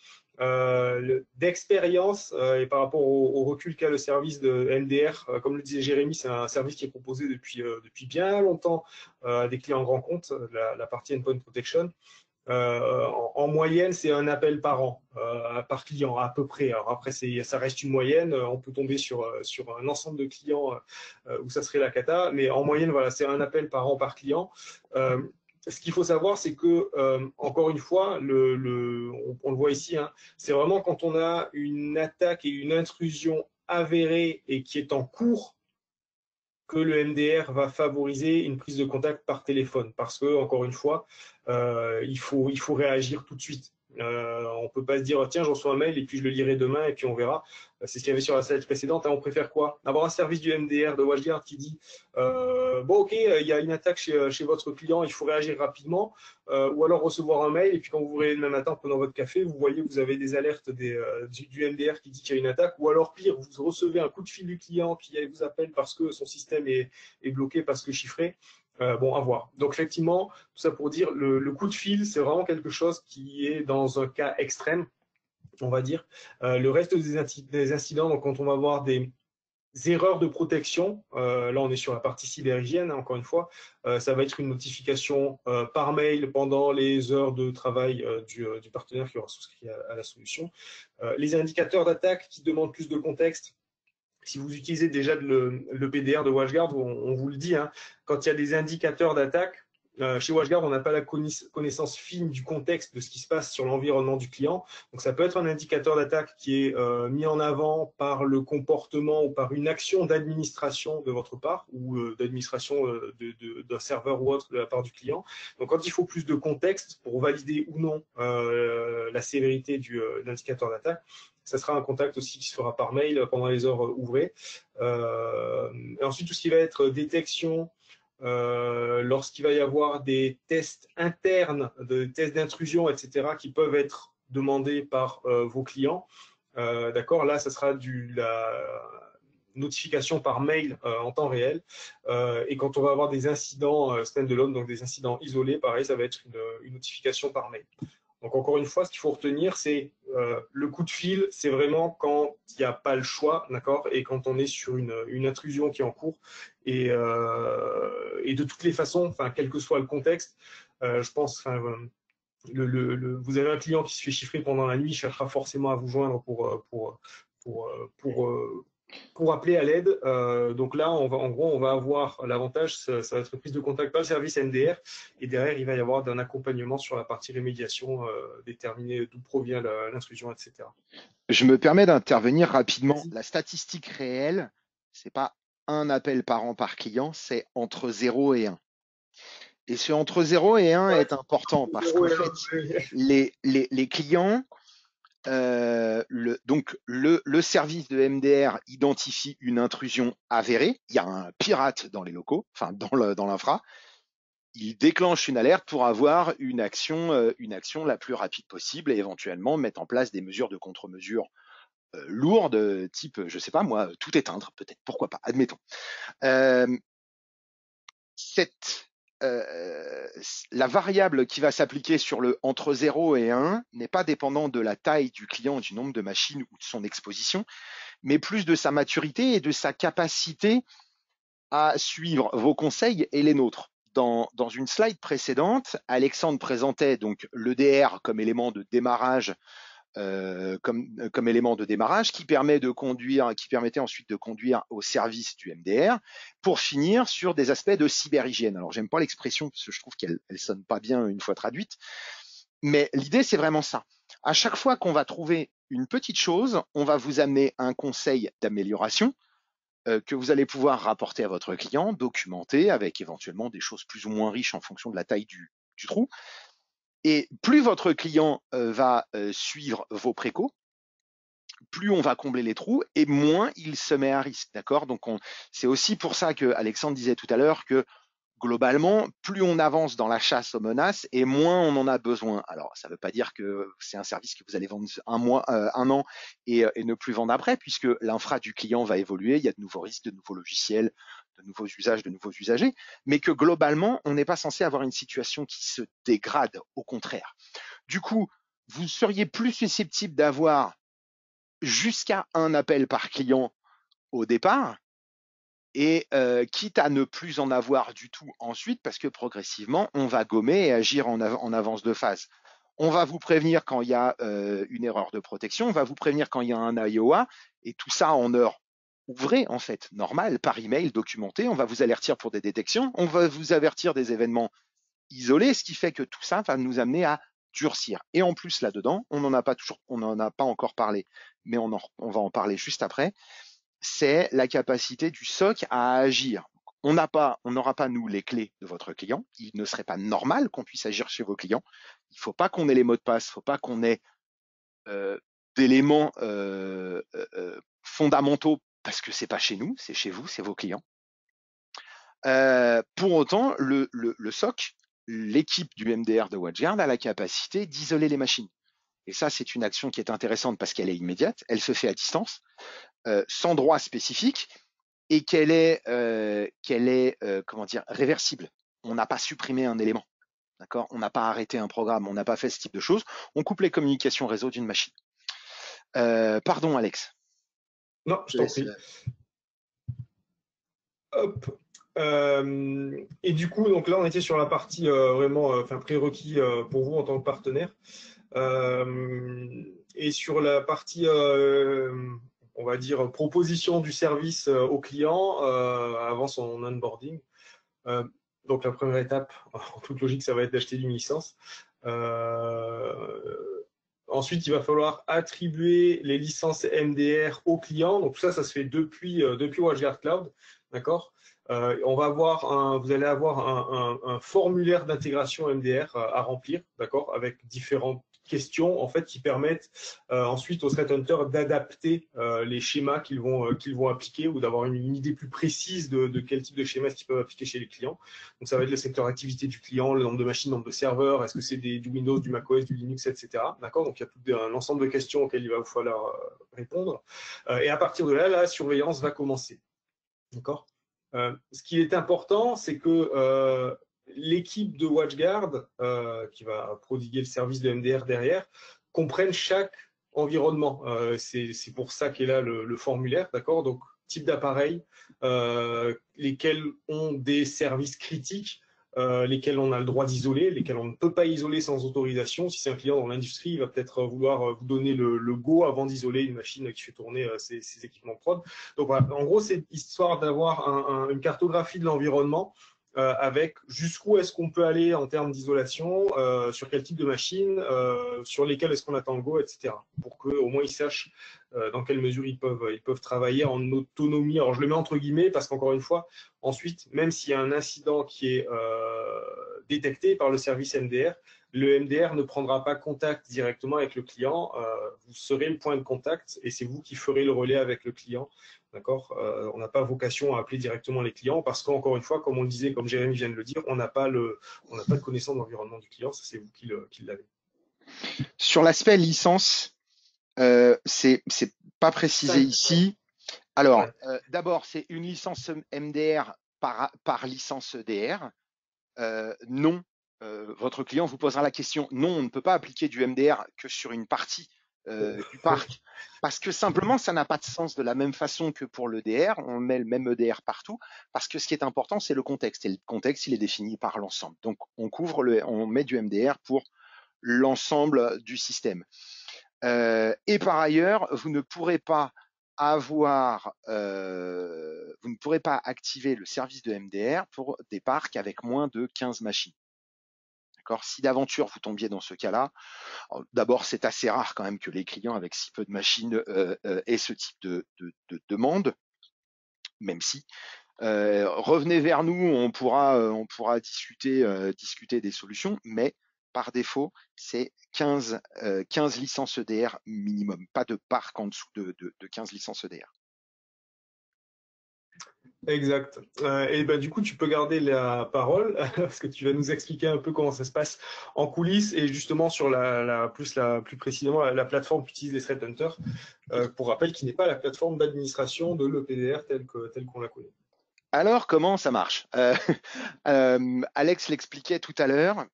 D'expérience et par rapport au recul qu'a le service de MDR, comme le disait Jérémy, c'est un service qui est proposé depuis bien longtemps à des clients grands comptes, la partie Endpoint Protection. En moyenne, c'est un appel par an, par client, à peu près. Alors après, ça reste une moyenne. On peut tomber sur un ensemble de clients où ça serait la cata. Mais en moyenne, voilà, c'est un appel par an par client. Euh, Ce qu'il faut savoir, c'est que, encore une fois, on le voit ici, hein, c'est vraiment quand on a une attaque et une intrusion avérée et qui est en cours que le MDR va favoriser une prise de contact par téléphone. Parce que, encore une fois, il faut réagir tout de suite. On ne peut pas se dire, tiens, je reçois un mail et puis je le lirai demain et puis on verra. C'est ce qu'il y avait sur la slide précédente. Hein, on préfère quoi? Avoir un service du MDR de WatchGuard qui dit, bon, ok, il y a une attaque chez votre client, il faut réagir rapidement. Ou alors recevoir un mail et puis quand vous vous réveillez le même matin prenant votre café, vous voyez que vous avez des alertes du MDR qui dit qu'il y a une attaque. Ou alors pire, vous recevez un coup de fil du client qui vous appelle parce que son système est bloqué, parce que chiffré. Bon, à voir. Donc, effectivement, tout ça pour dire, le coup de fil, c'est vraiment quelque chose qui est dans un cas extrême, on va dire. Le reste des incidents, donc quand on va voir des erreurs de protection, là on est sur la partie cyberhygiène, hein, encore une fois, ça va être une notification par mail pendant les heures de travail du partenaire qui aura souscrit à la solution. Les indicateurs d'attaque qui demandent plus de contexte, si vous utilisez déjà le PDR de WatchGuard, on vous le dit, hein, quand il y a des indicateurs d'attaque, chez WatchGuard, on n'a pas la connaissance fine du contexte de ce qui se passe sur l'environnement du client. Donc, ça peut être un indicateur d'attaque qui est mis en avant par le comportement ou par une action d'administration de votre part ou d'administration d'un serveur ou autre de la part du client. Donc, quand il faut plus de contexte pour valider ou non la sévérité de l'indicateur d'attaque, ça sera un contact aussi qui se fera par mail pendant les heures ouvrées. Et ensuite, tout ce qui va être détection, lorsqu'il va y avoir des tests internes, des tests d'intrusion, etc., qui peuvent être demandés par vos clients. D'accord, là, ça sera la notification par mail en temps réel. Et quand on va avoir des incidents standalone, donc des incidents isolés, pareil, ça va être une notification par mail. Donc encore une fois, ce qu'il faut retenir, c'est le coup de fil, c'est vraiment quand il n'y a pas le choix, d'accord, et quand on est sur une intrusion qui est en cours. Et de toutes les façons, enfin, quel que soit le contexte, je pense, enfin, vous avez un client qui se fait chiffrer pendant la nuit, il cherchera forcément à vous joindre pour appeler à l'aide. Donc là, en gros, on va avoir l'avantage, ça va être prise de contact par le service MDR, et derrière, il va y avoir un accompagnement sur la partie rémédiation, déterminer d'où provient l'intrusion, etc. Je me permets d'intervenir rapidement. Vas-y. La statistique réelle, c'est pas un appel par an par client, c'est entre 0 et 1. Et ce entre 0 et 1 Ouais, est important parce 0 qu'en et fait, 1. les clients, donc le service de MDR identifie une intrusion avérée. Il y a un pirate dans les locaux, enfin dans l'infra. Il déclenche une alerte pour avoir une action la plus rapide possible et éventuellement mettre en place des mesures de contre-mesures lourdes, type, je sais pas moi, tout éteindre, peut-être, pourquoi pas, admettons. Euh, cette, la variable qui va s'appliquer sur le entre 0 et 1 n'est pas dépendant de la taille du client, du nombre de machines ou de son exposition, mais plus de sa maturité et de sa capacité à suivre vos conseils et les nôtres. Dans une slide précédente, Alexandre présentait donc l'EDR comme élément de démarrage, comme élément de démarrage qui permettait ensuite de conduire au service du MDR pour finir sur des aspects de cyberhygiène. Alors j'aime pas l'expression parce que je trouve qu'elle sonne pas bien une fois traduite, mais l'idée c'est vraiment ça. À chaque fois qu'on va trouver une petite chose, on va vous amener un conseil d'amélioration que vous allez pouvoir rapporter à votre client, documenter avec éventuellement des choses plus ou moins riches en fonction de la taille du trou. Et plus votre client va suivre vos précaux, plus on va combler les trous et moins il se met à risque, d'accord? Donc c'est aussi pour ça que Alexandre disait tout à l'heure que globalement, plus on avance dans la chasse aux menaces et moins on en a besoin. Alors, ça ne veut pas dire que c'est un service que vous allez vendre un an et ne plus vendre après, puisque l'infra du client va évoluer, il y a de nouveaux risques, de nouveaux logiciels, de nouveaux usages, de nouveaux usagers, mais que globalement, on n'est pas censé avoir une situation qui se dégrade, au contraire. Du coup, vous seriez plus susceptible d'avoir jusqu'à un appel par client au départ, Et quitte à ne plus en avoir du tout ensuite, parce que progressivement, on va gommer et agir en avance de phase. On va vous prévenir quand il y a une erreur de protection, on va vous prévenir quand il y a un IOA, et tout ça en heure ouvrée, en fait, normale, par email, documenté. On va vous avertir pour des détections, on va vous avertir des événements isolés, ce qui fait que tout ça va nous amener à durcir. Et en plus, là-dedans, on n'en a pas encore parlé, mais on va en parler juste après, c'est la capacité du SOC à agir. On n'aura pas, nous, les clés de votre client. Il ne serait pas normal qu'on puisse agir chez vos clients. Il ne faut pas qu'on ait les mots de passe, il ne faut pas qu'on ait d'éléments fondamentaux, parce que c'est pas chez nous, c'est chez vous, c'est vos clients. Pour autant, le SOC, l'équipe du MDR de WatchGuard a la capacité d'isoler les machines. Et ça, c'est une action qui est intéressante parce qu'elle est immédiate, elle se fait à distance, sans droit spécifique, et qu'elle est comment dire, réversible. On n'a pas supprimé un élément, d'accord? On n'a pas arrêté un programme, on n'a pas fait ce type de choses. On coupe les communications réseau d'une machine. Pardon, Alex. Non, je t'en prie. Hop. Et du coup, donc là, on était sur la partie vraiment, prérequis pour vous en tant que partenaire. Et sur la partie, on va dire, proposition du service au client avant son onboarding. Donc la première étape, en toute logique, ça va être d'acheter une licence. Ensuite, il va falloir attribuer les licences MDR au client. Donc tout ça, ça se fait depuis WatchGuard Cloud, d'accord. Vous allez avoir un formulaire d'intégration MDR à remplir, d'accord, avec différentes questions en fait qui permettent ensuite aux threat hunters d'adapter les schémas qu'ils vont appliquer ou d'avoir une idée plus précise de quel type de schéma ils peuvent appliquer chez les clients. Donc ça va être le secteur d'activité du client, le nombre de machines, le nombre de serveurs, est-ce que c'est du Windows, du macOS, du Linux, etc. D'accord. Donc il y a tout un ensemble de questions auxquelles il va falloir répondre. Et à partir de là, la surveillance va commencer. D'accord. Ce qui est important, c'est que l'équipe de WatchGuard, qui va prodiguer le service de MDR derrière, comprenne chaque environnement. C'est pour ça qu'est là le formulaire, d'accord. Donc, type d'appareil, lesquels ont des services critiques, lesquels on a le droit d'isoler, lesquels on ne peut pas isoler sans autorisation. Si c'est un client dans l'industrie, il va peut-être vouloir vous donner le go avant d'isoler une machine qui fait tourner ses équipements prod. Donc voilà, en gros, c'est histoire d'avoir une cartographie de l'environnement avec jusqu'où est-ce qu'on peut aller en termes d'isolation, sur quel type de machine, sur lesquelles est-ce qu'on attend le go, etc. Pour qu'au moins ils sachent dans quelle mesure ils peuvent travailler en autonomie. Alors je le mets entre guillemets parce qu'encore une fois, ensuite, même s'il y a un incident qui est détecté par le service MDR, le MDR ne prendra pas contact directement avec le client. Vous serez le point de contact et c'est vous qui ferez le relais avec le client. D'accord. On n'a pas vocation à appeler directement les clients parce qu'encore une fois, comme on le disait, comme Jérémy vient de le dire, on n'a pas de connaissance de l'environnement du client. Ça, c'est vous qui l'avez. Sur l'aspect licence, c'est pas précisé ici. Alors, d'abord, c'est une licence MDR par licence EDR. Non, votre client vous posera la question. Non, on ne peut pas appliquer du MDR que sur une partie du parc, parce que simplement, ça n'a pas de sens. De la même façon que pour l'EDR, on met le même EDR partout, parce que ce qui est important, c'est le contexte. Et le contexte, il est défini par l'ensemble. Donc, on met du MDR pour l'ensemble du système. Et par ailleurs, vous ne pourrez pas activer le service de MDR pour des parcs avec moins de 15 machines. D'accord. Si d'aventure vous tombiez dans ce cas-là, d'abord c'est assez rare quand même que les clients avec si peu de machines aient ce type de demande, même si. Revenez vers nous, on pourra discuter des solutions, mais par défaut, c'est 15 licences EDR minimum, pas de parc en dessous de 15 licences EDR. Exact. Et ben, du coup, tu peux garder la parole parce que tu vas nous expliquer un peu comment ça se passe en coulisses et justement sur plus précisément la plateforme qu'utilisent les threat hunters, pour rappel, qui n'est pas la plateforme d'administration de l'EPDR telle qu'on la connaît. Alors, comment ça marche? Alex l'expliquait tout à l'heure.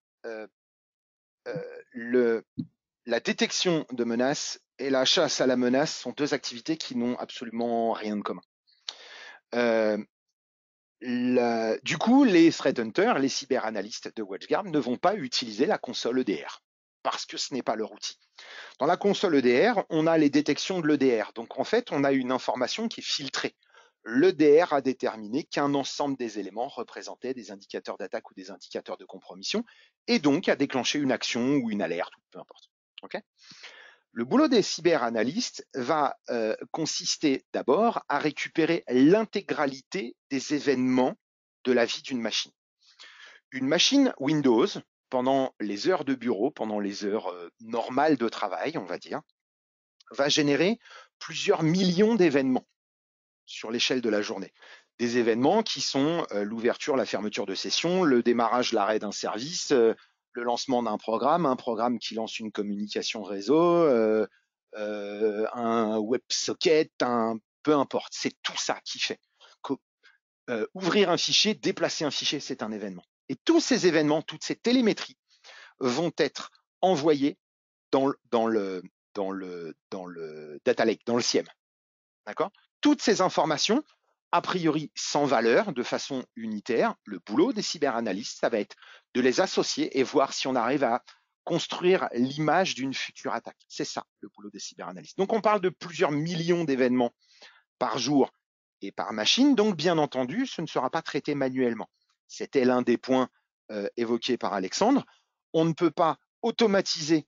La détection de menaces et la chasse à la menace sont deux activités qui n'ont absolument rien de commun. Du coup, les threat hunters, les cyberanalystes de WatchGuard ne vont pas utiliser la console EDR parce que ce n'est pas leur outil. Dans la console EDR, on a les détections de l'EDR. Donc en fait, on a une information qui est filtrée. L'EDR a déterminé qu'un ensemble des éléments représentait des indicateurs d'attaque ou des indicateurs de compromission et donc a déclenché une action ou une alerte, ou peu importe. Okay. Le boulot des cyberanalystes va consister d'abord à récupérer l'intégralité des événements de la vie d'une machine. Une machine Windows, pendant les heures de bureau, pendant les heures normales de travail, on va dire, va générer plusieurs millions d'événements sur l'échelle de la journée. Des événements qui sont l'ouverture, la fermeture de session, le démarrage, l'arrêt d'un service, le lancement d'un programme, un programme qui lance une communication réseau, un WebSocket, peu importe. C'est tout ça qui fait. Ouvrir un fichier, déplacer un fichier, c'est un événement. Et tous ces événements, toutes ces télémétries vont être envoyées dans le data lake, dans le SIEM. D'accord ? Toutes ces informations, a priori sans valeur, de façon unitaire, le boulot des cyberanalystes, ça va être de les associer et voir si on arrive à construire l'image d'une future attaque. C'est ça, le boulot des cyberanalystes. Donc, on parle de plusieurs millions d'événements par jour et par machine. Donc, bien entendu, ce ne sera pas traité manuellement. C'était l'un des points évoqués par Alexandre. On ne peut pas automatiser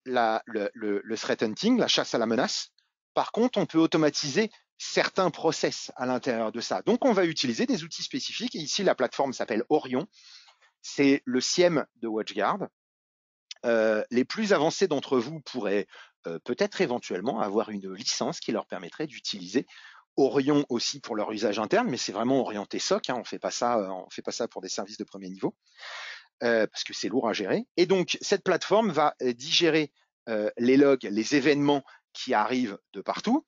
le threat hunting, la chasse à la menace. Par contre, on peut automatiser certains process à l'intérieur de ça. Donc, on va utiliser des outils spécifiques. Et ici, la plateforme s'appelle Orion. C'est le SIEM de WatchGuard. Les plus avancés d'entre vous pourraient peut-être éventuellement avoir une licence qui leur permettrait d'utiliser Orion aussi pour leur usage interne, mais c'est vraiment orienté SOC. Hein, on fait pas ça pour des services de premier niveau parce que c'est lourd à gérer. Et donc cette plateforme va digérer les logs, les événements qui arrivent de partout,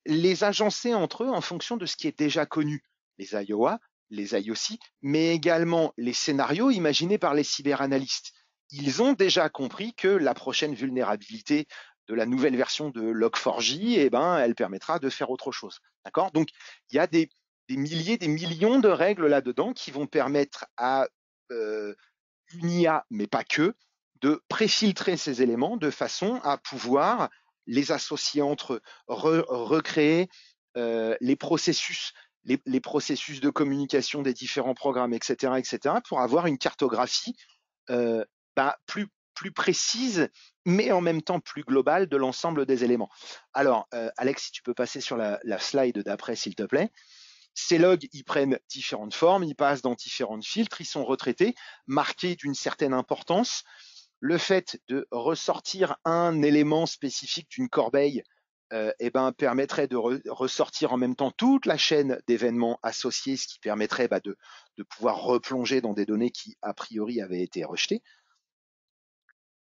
les agencer entre eux en fonction de ce qui est déjà connu, les IOA, les IOC, mais également les scénarios imaginés par les cyberanalystes. Ils ont déjà compris que la prochaine vulnérabilité de la nouvelle version de Log4j, eh ben, elle permettra de faire autre chose. D'accord ? Donc, il y a des milliers, des millions de règles là-dedans qui vont permettre à une IA, mais pas que, de préfiltrer ces éléments de façon à pouvoir les associer entre eux, recréer les processus de communication des différents programmes, etc., pour avoir une cartographie plus précise, mais en même temps plus globale de l'ensemble des éléments. Alors, Alex, si tu peux passer sur la slide d'après, s'il te plaît. Ces logs, ils prennent différentes formes, ils passent dans différents filtres, ils sont retraités, marqués d'une certaine importance. Le fait de ressortir un élément spécifique d'une corbeille permettrait de ressortir en même temps toute la chaîne d'événements associés, ce qui permettrait de pouvoir replonger dans des données qui, a priori, avaient été rejetées.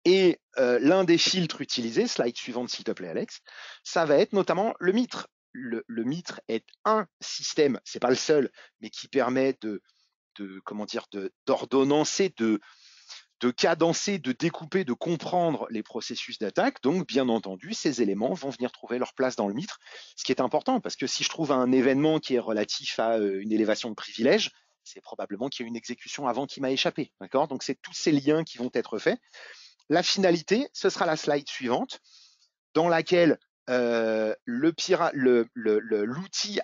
Et l'un des filtres utilisés, slide suivante s'il te plaît Alex, ça va être notamment le MITRE. Le MITRE est un système, c'est pas le seul, mais qui permet d'ordonnancer, de cadencer, de découper, de comprendre les processus d'attaque. Donc, bien entendu, ces éléments vont venir trouver leur place dans le MITRE, ce qui est important, parce que si je trouve un événement qui est relatif à une élévation de privilège, c'est probablement qu'il y a une exécution avant qui m'a échappé. D'accord ? Donc, c'est tous ces liens qui vont être faits. La finalité, ce sera la slide suivante, dans laquelle l'outil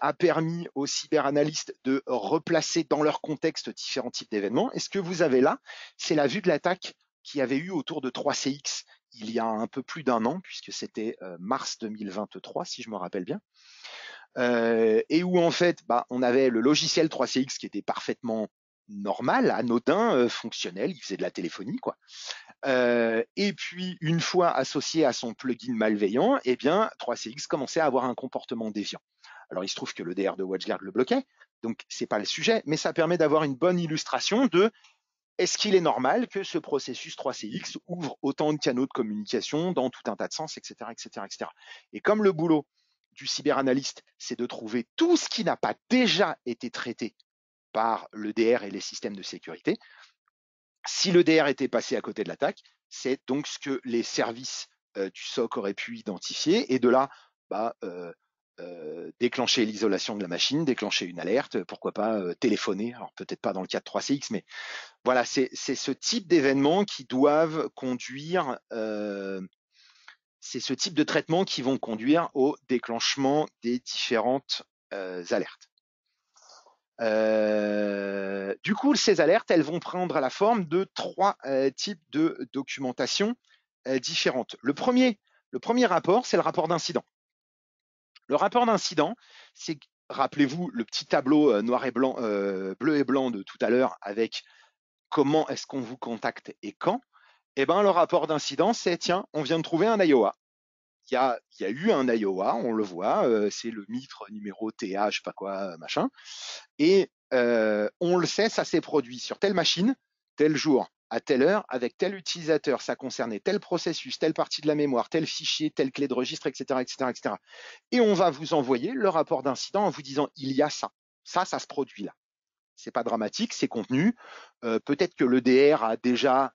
a permis aux cyberanalystes de replacer dans leur contexte différents types d'événements. Et ce que vous avez là, c'est la vue de l'attaque qui avait eu autour de 3CX il y a un peu plus d'un an, puisque c'était mars 2023, si je me rappelle bien. Et où en fait, on avait le logiciel 3CX qui était parfaitement normal, anodin, fonctionnel, il faisait de la téléphonie, quoi. Et puis, une fois associé à son plugin malveillant, 3CX commençait à avoir un comportement déviant. Alors, il se trouve que le DR de WatchGuard le bloquait, donc c'est pas le sujet, mais ça permet d'avoir une bonne illustration de est-ce qu'il est normal que ce processus 3CX ouvre autant de canaux de communication dans tout un tas de sens, etc., etc., etc. Et comme le boulot du cyberanalyste, c'est de trouver tout ce qui n'a pas déjà été traité par le DR et les systèmes de sécurité, si le DR était passé à côté de l'attaque, c'est donc ce que les services du SOC auraient pu identifier. Et de là, déclencher l'isolation de la machine, déclencher une alerte, pourquoi pas téléphoner, alors peut-être pas dans le cas de 3CX, mais voilà, c'est ce type d'événements qui doivent conduire, c'est ce type de traitements qui vont conduire au déclenchement des différentes alertes. Du coup, ces alertes, elles vont prendre la forme de 3 types de documentation différentes. Le premier rapport, c'est le rapport d'incident. Le rapport d'incident, c'est, rappelez-vous, le petit tableau noir et blanc, bleu et blanc de tout à l'heure avec comment est-ce qu'on vous contacte et quand. Eh ben, le rapport d'incident, c'est tiens, on vient de trouver un IOA. Il y a eu un IOA, on le voit, c'est le MITRE numéro TA, je sais pas quoi, machin. Et on le sait, ça s'est produit sur telle machine, tel jour, à telle heure, avec tel utilisateur, ça concernait tel processus, telle partie de la mémoire, tel fichier, telle clé de registre, etc., etc., etc. Et on va vous envoyer le rapport d'incident en vous disant il y a ça, ça se produit là. C'est pas dramatique, c'est contenu. Peut-être que l'EDR a déjà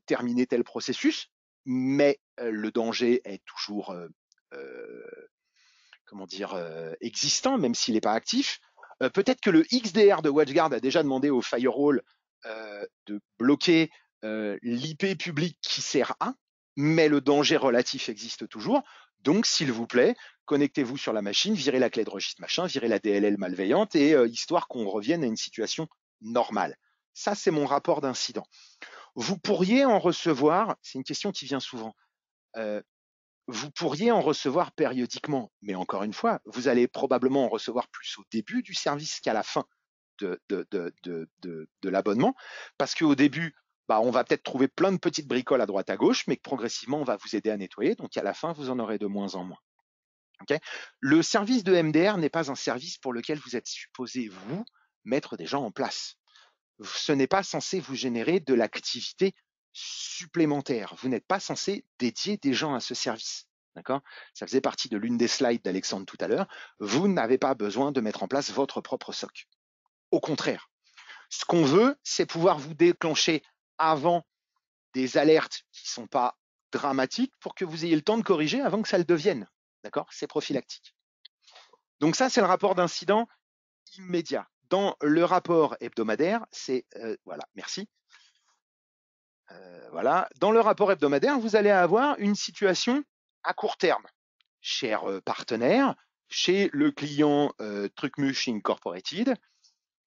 terminé tel processus, mais le danger est toujours existant, même s'il n'est pas actif. Peut-être que le XDR de WatchGuard a déjà demandé au firewall de bloquer l'IP public qui sert à, mais le danger relatif existe toujours. Donc, s'il vous plaît, connectez-vous sur la machine, virez la clé de registre machin, virez la DLL malveillante, et histoire qu'on revienne à une situation normale. Ça, c'est mon rapport d'incident. Vous pourriez en recevoir, c'est une question qui vient souvent, vous pourriez en recevoir périodiquement, mais encore une fois, vous allez probablement en recevoir plus au début du service qu'à la fin de l'abonnement, parce qu'au début, on va peut-être trouver plein de petites bricoles à droite à gauche, mais que progressivement, on va vous aider à nettoyer, donc à la fin, vous en aurez de moins en moins. Okay. Le service de MDR n'est pas un service pour lequel vous êtes supposé, vous, mettre des gens en place. Ce n'est pas censé vous générer de l'activité supplémentaire. Vous n'êtes pas censé dédier des gens à ce service. D'accord ? Ça faisait partie de l'une des slides d'Alexandre tout à l'heure. Vous n'avez pas besoin de mettre en place votre propre SOC. Au contraire, ce qu'on veut, c'est pouvoir vous déclencher avant des alertes qui ne sont pas dramatiques pour que vous ayez le temps de corriger avant que ça le devienne. D'accord ? C'est prophylactique. Donc ça, c'est le rapport d'incident immédiat. Dans le rapport hebdomadaire, c'est voilà, merci. Voilà, dans le rapport hebdomadaire, vous allez avoir une situation à court terme, cher partenaire, chez le client Truckmush Incorporated.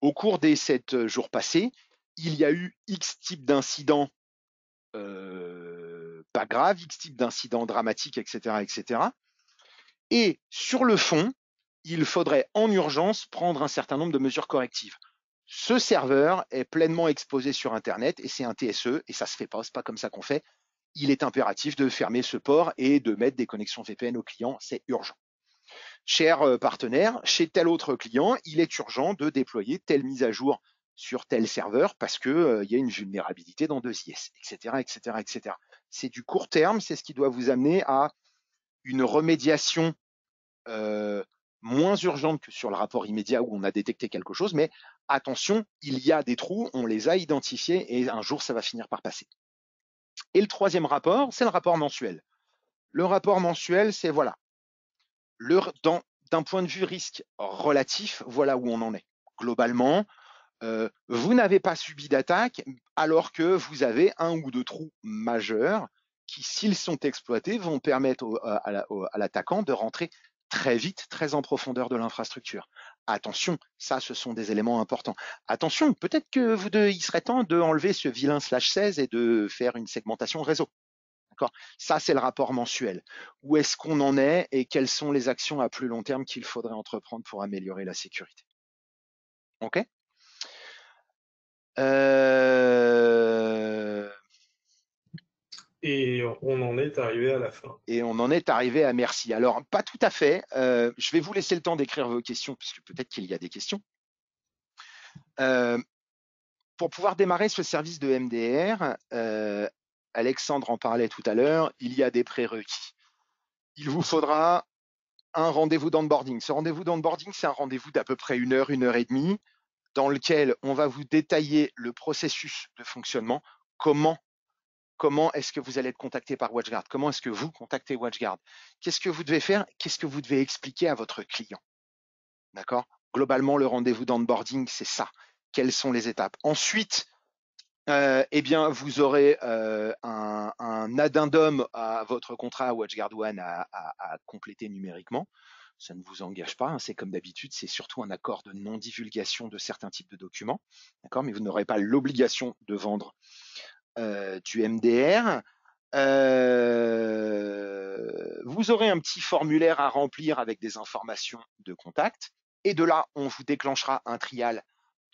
Au cours des 7 jours passés, il y a eu X type d'incidents pas graves, X type d'incidents dramatiques, etc., etc. Et sur le fond, il faudrait en urgence prendre un certain nombre de mesures correctives. Ce serveur est pleinement exposé sur Internet et c'est un TSE et ça se fait pas, c'est pas comme ça qu'on fait. Il est impératif de fermer ce port et de mettre des connexions VPN aux clients, c'est urgent. Cher partenaire, chez tel autre client, il est urgent de déployer telle mise à jour sur tel serveur parce que y a une vulnérabilité dans 2IS, etc., etc., etc. C'est du court terme, c'est ce qui doit vous amener à une remédiation moins urgente que sur le rapport immédiat où on a détecté quelque chose, mais attention, il y a des trous, on les a identifiés et un jour ça va finir par passer. Et le troisième rapport, c'est le rapport mensuel. Le rapport mensuel, c'est voilà, d'un point de vue risque relatif, voilà où on en est. Globalement, vous n'avez pas subi d'attaque alors que vous avez un ou deux trous majeurs qui, s'ils sont exploités, vont permettre à l'attaquant de rentrer très vite, très en profondeur de l'infrastructure. Attention, ça, ce sont des éléments importants. Attention, peut-être que il serait temps d'enlever ce vilain /16 et de faire une segmentation réseau. D'accord ? Ça, c'est le rapport mensuel. Où est-ce qu'on en est et quelles sont les actions à plus long terme qu'il faudrait entreprendre pour améliorer la sécurité. OK ? Et on en est arrivé à la fin. Et on en est arrivé à merci. Alors, pas tout à fait. Je vais vous laisser le temps d'écrire vos questions, puisque peut-être qu'il y a des questions. Pour pouvoir démarrer ce service de MDR, Alexandre en parlait tout à l'heure, il y a des prérequis. Il vous faudra un rendez-vous d'onboarding. Ce rendez-vous d'onboarding, c'est un rendez-vous d'à peu près 1 heure, 1 heure et demie, dans lequel on va vous détailler le processus de fonctionnement, comment comment est-ce que vous allez être contacté par WatchGuard, comment est-ce que vous contactez WatchGuard, qu'est-ce que vous devez faire, qu'est-ce que vous devez expliquer à votre client. D'accord? Globalement, le rendez-vous d'onboarding, c'est ça. Quelles sont les étapes? Ensuite, eh bien, vous aurez un addendum à votre contrat WatchGuard One à compléter numériquement. Ça ne vous engage pas, hein, c'est comme d'habitude, c'est surtout un accord de non-divulgation de certains types de documents, d'accord, mais vous n'aurez pas l'obligation de vendre du MDR. Vous aurez un petit formulaire à remplir avec des informations de contact, et de là, on vous déclenchera un trial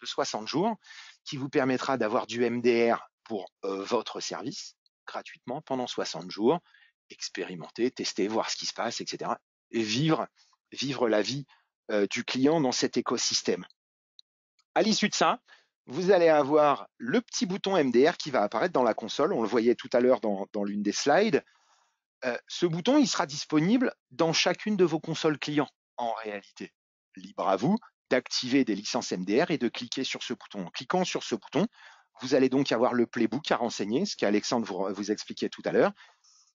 de 60 jours qui vous permettra d'avoir du MDR pour votre service gratuitement pendant 60 jours, expérimenter, tester, voir ce qui se passe, etc. Et vivre la vie du client dans cet écosystème. À l'issue de ça, vous allez avoir le petit bouton MDR qui va apparaître dans la console. On le voyait tout à l'heure dans l'une des slides. Ce bouton, il sera disponible dans chacune de vos consoles clients en réalité. Libre à vous d'activer des licences MDR et de cliquer sur ce bouton. En cliquant sur ce bouton, vous allez donc avoir le playbook à renseigner, ce qu'Alexandre vous expliquait tout à l'heure.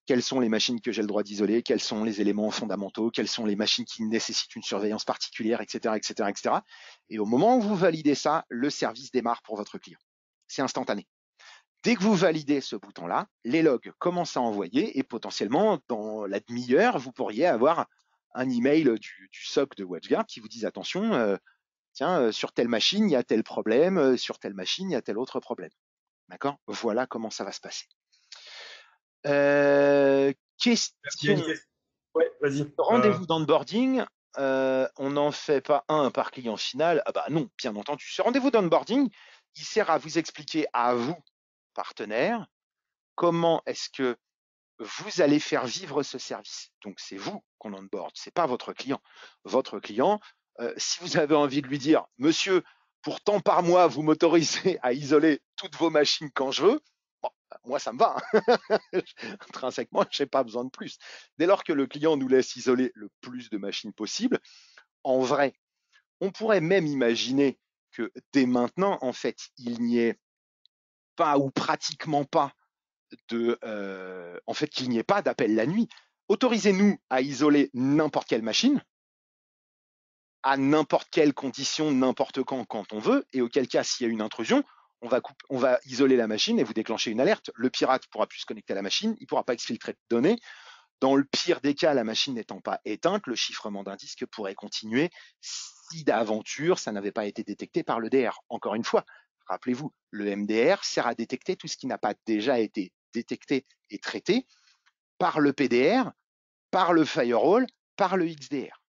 Quelles sont les machines que j'ai le droit d'isoler, quels sont les éléments fondamentaux, quelles sont les machines qui nécessitent une surveillance particulière, etc., etc., etc. Et au moment où vous validez ça, le service démarre pour votre client. C'est instantané. Dès que vous validez ce bouton-là, les logs commencent à envoyer et potentiellement, dans la demi-heure, vous pourriez avoir un email du SOC de WatchGuard qui vous dise attention, sur telle machine, il y a tel problème, sur telle machine, il y a tel autre problème. D'accord? Voilà comment ça va se passer. Question. Ouais, vas-y. Rendez-vous d'onboarding, on n'en fait pas un par client final. Ah bah non, bien entendu. Ce rendez-vous d'onboarding, il sert à vous expliquer à vous, partenaires, comment est-ce que vous allez faire vivre ce service. Donc c'est vous qu'on onboard, c'est pas votre client. Votre client, si vous avez envie de lui dire, monsieur, pour tant par mois, vous m'autorisez à isoler toutes vos machines quand je veux, bon, moi ça me va. Hein. Intrinsèquement, je n'ai pas besoin de plus. Dès lors que le client nous laisse isoler le plus de machines possible, en vrai, on pourrait même imaginer que dès maintenant, en fait, il n'y ait pas ou pratiquement pas qu'il n'y ait pas d'appel la nuit. Autorisez-nous à isoler n'importe quelle machine, à n'importe quelle condition, n'importe quand on veut, et auquel cas, s'il y a une intrusion, on va isoler la machine et vous déclencher une alerte. Le pirate ne pourra plus se connecter à la machine, il ne pourra pas exfiltrer de données. Dans le pire des cas, la machine n'étant pas éteinte, le chiffrement d'un disque pourrait continuer si d'aventure ça n'avait pas été détecté par le DR. Encore une fois, rappelez-vous, le MDR sert à détecter tout ce qui n'a pas déjà été détecté et traité par le PDR, par le firewall, par le XDR.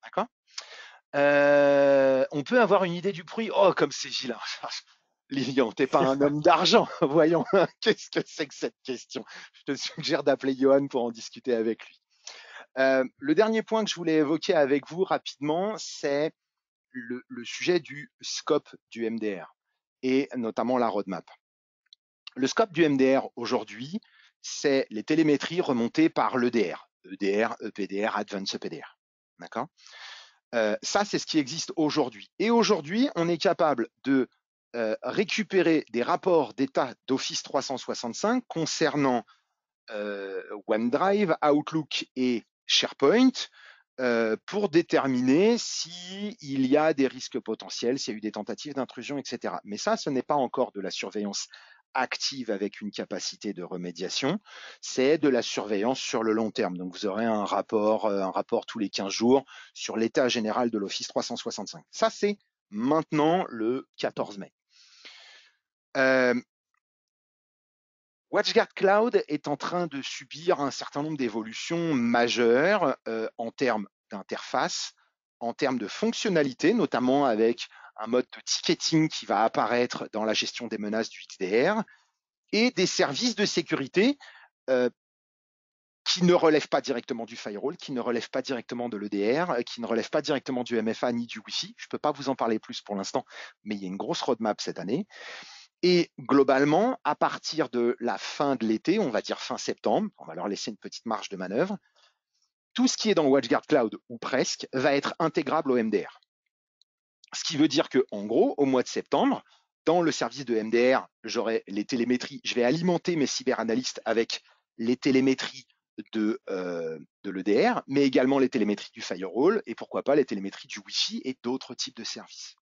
D'accord? On peut avoir une idée du prix. Oh, comme c'est vilain. Lilian, t'es pas un homme d'argent. Voyons, qu'est-ce que c'est que cette question? Je te suggère d'appeler Johan pour en discuter avec lui. Le dernier point que je voulais évoquer avec vous rapidement, c'est le sujet du scope du MDR et notamment la roadmap. Le scope du MDR aujourd'hui, c'est les télémétries remontées par l'EDR, EDR, EPDR, Advanced EPDR. D'accord? Ça, c'est ce qui existe aujourd'hui. Et aujourd'hui, on est capable de récupérer des rapports d'état d'Office 365 concernant OneDrive, Outlook et SharePoint pour déterminer s'il y a des risques potentiels, s'il y a eu des tentatives d'intrusion, etc. Mais ça, ce n'est pas encore de la surveillance active avec une capacité de remédiation, c'est de la surveillance sur le long terme. Donc, vous aurez un rapport tous les 15 jours sur l'état général de l'Office 365. Ça, c'est maintenant le 14 mai. WatchGuard Cloud est en train de subir un certain nombre d'évolutions majeures en termes d'interface, en termes de fonctionnalité, notamment avec un mode de ticketing qui va apparaître dans la gestion des menaces du XDR et des services de sécurité qui ne relèvent pas directement du firewall, qui ne relèvent pas directement de l'EDR, qui ne relèvent pas directement du MFA ni du Wi-Fi. Je ne peux pas vous en parler plus pour l'instant, mais il y a une grosse roadmap cette année. Et globalement, à partir de la fin de l'été, on va dire fin septembre, on va leur laisser une petite marge de manœuvre, tout ce qui est dans WatchGuard Cloud, ou presque, va être intégrable au MDR. Ce qui veut dire qu'en gros, au mois de septembre, dans le service de MDR, j'aurai les télémétries. Je vais alimenter mes cyberanalystes avec les télémétries de l'EDR, mais également les télémétries du firewall et pourquoi pas les télémétries du Wi-Fi et d'autres types de services.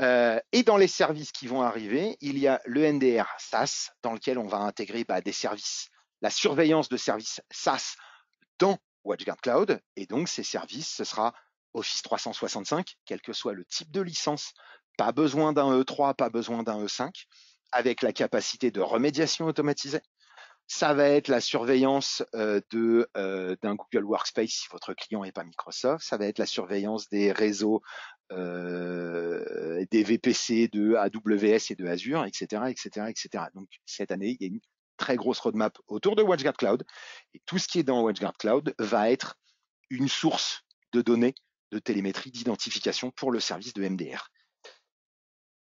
Et dans les services qui vont arriver, il y a le NDR SaaS dans lequel on va intégrer des services, la surveillance de services SaaS dans WatchGuard Cloud. Et donc ces services, ce sera Office 365, quel que soit le type de licence, pas besoin d'un E3, pas besoin d'un E5, avec la capacité de remédiation automatisée. Ça va être la surveillance d'un Google Workspace si votre client n'est pas Microsoft. Ça va être la surveillance des réseaux, des VPC de AWS et de Azure, etc., etc., etc. Donc cette année, il y a une très grosse roadmap autour de WatchGuard Cloud. Et tout ce qui est dans WatchGuard Cloud va être une source de données de télémétrie, d'identification pour le service de MDR.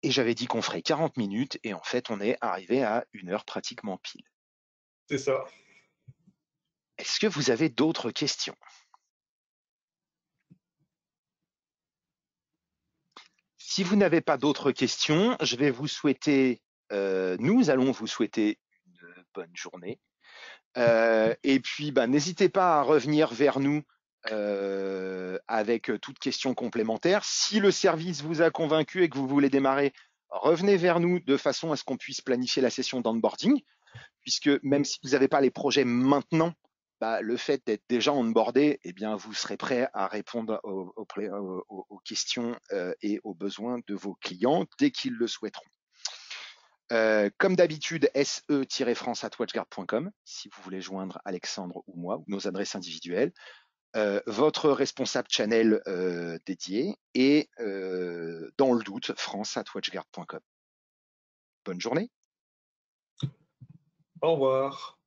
Et j'avais dit qu'on ferait 40 minutes et en fait, on est arrivé à 1 heure pratiquement pile. C'est ça. Est-ce que vous avez d'autres questions? Si vous n'avez pas d'autres questions, je vais vous souhaiter, nous allons vous souhaiter une bonne journée. Et puis, n'hésitez pas à revenir vers nous avec toute question complémentaire. Si le service vous a convaincu et que vous voulez démarrer, revenez vers nous de façon à ce qu'on puisse planifier la session d'onboarding, puisque même si vous n'avez pas les projets maintenant, le fait d'être déjà onboardé, eh bien, vous serez prêt à répondre aux questions et aux besoins de vos clients dès qu'ils le souhaiteront. Comme d'habitude, se-france@watchguard.com si vous voulez joindre Alexandre ou moi, ou nos adresses individuelles, votre responsable channel dédié et dans le doute, france@watchguard.com. Bonne journée. Au revoir.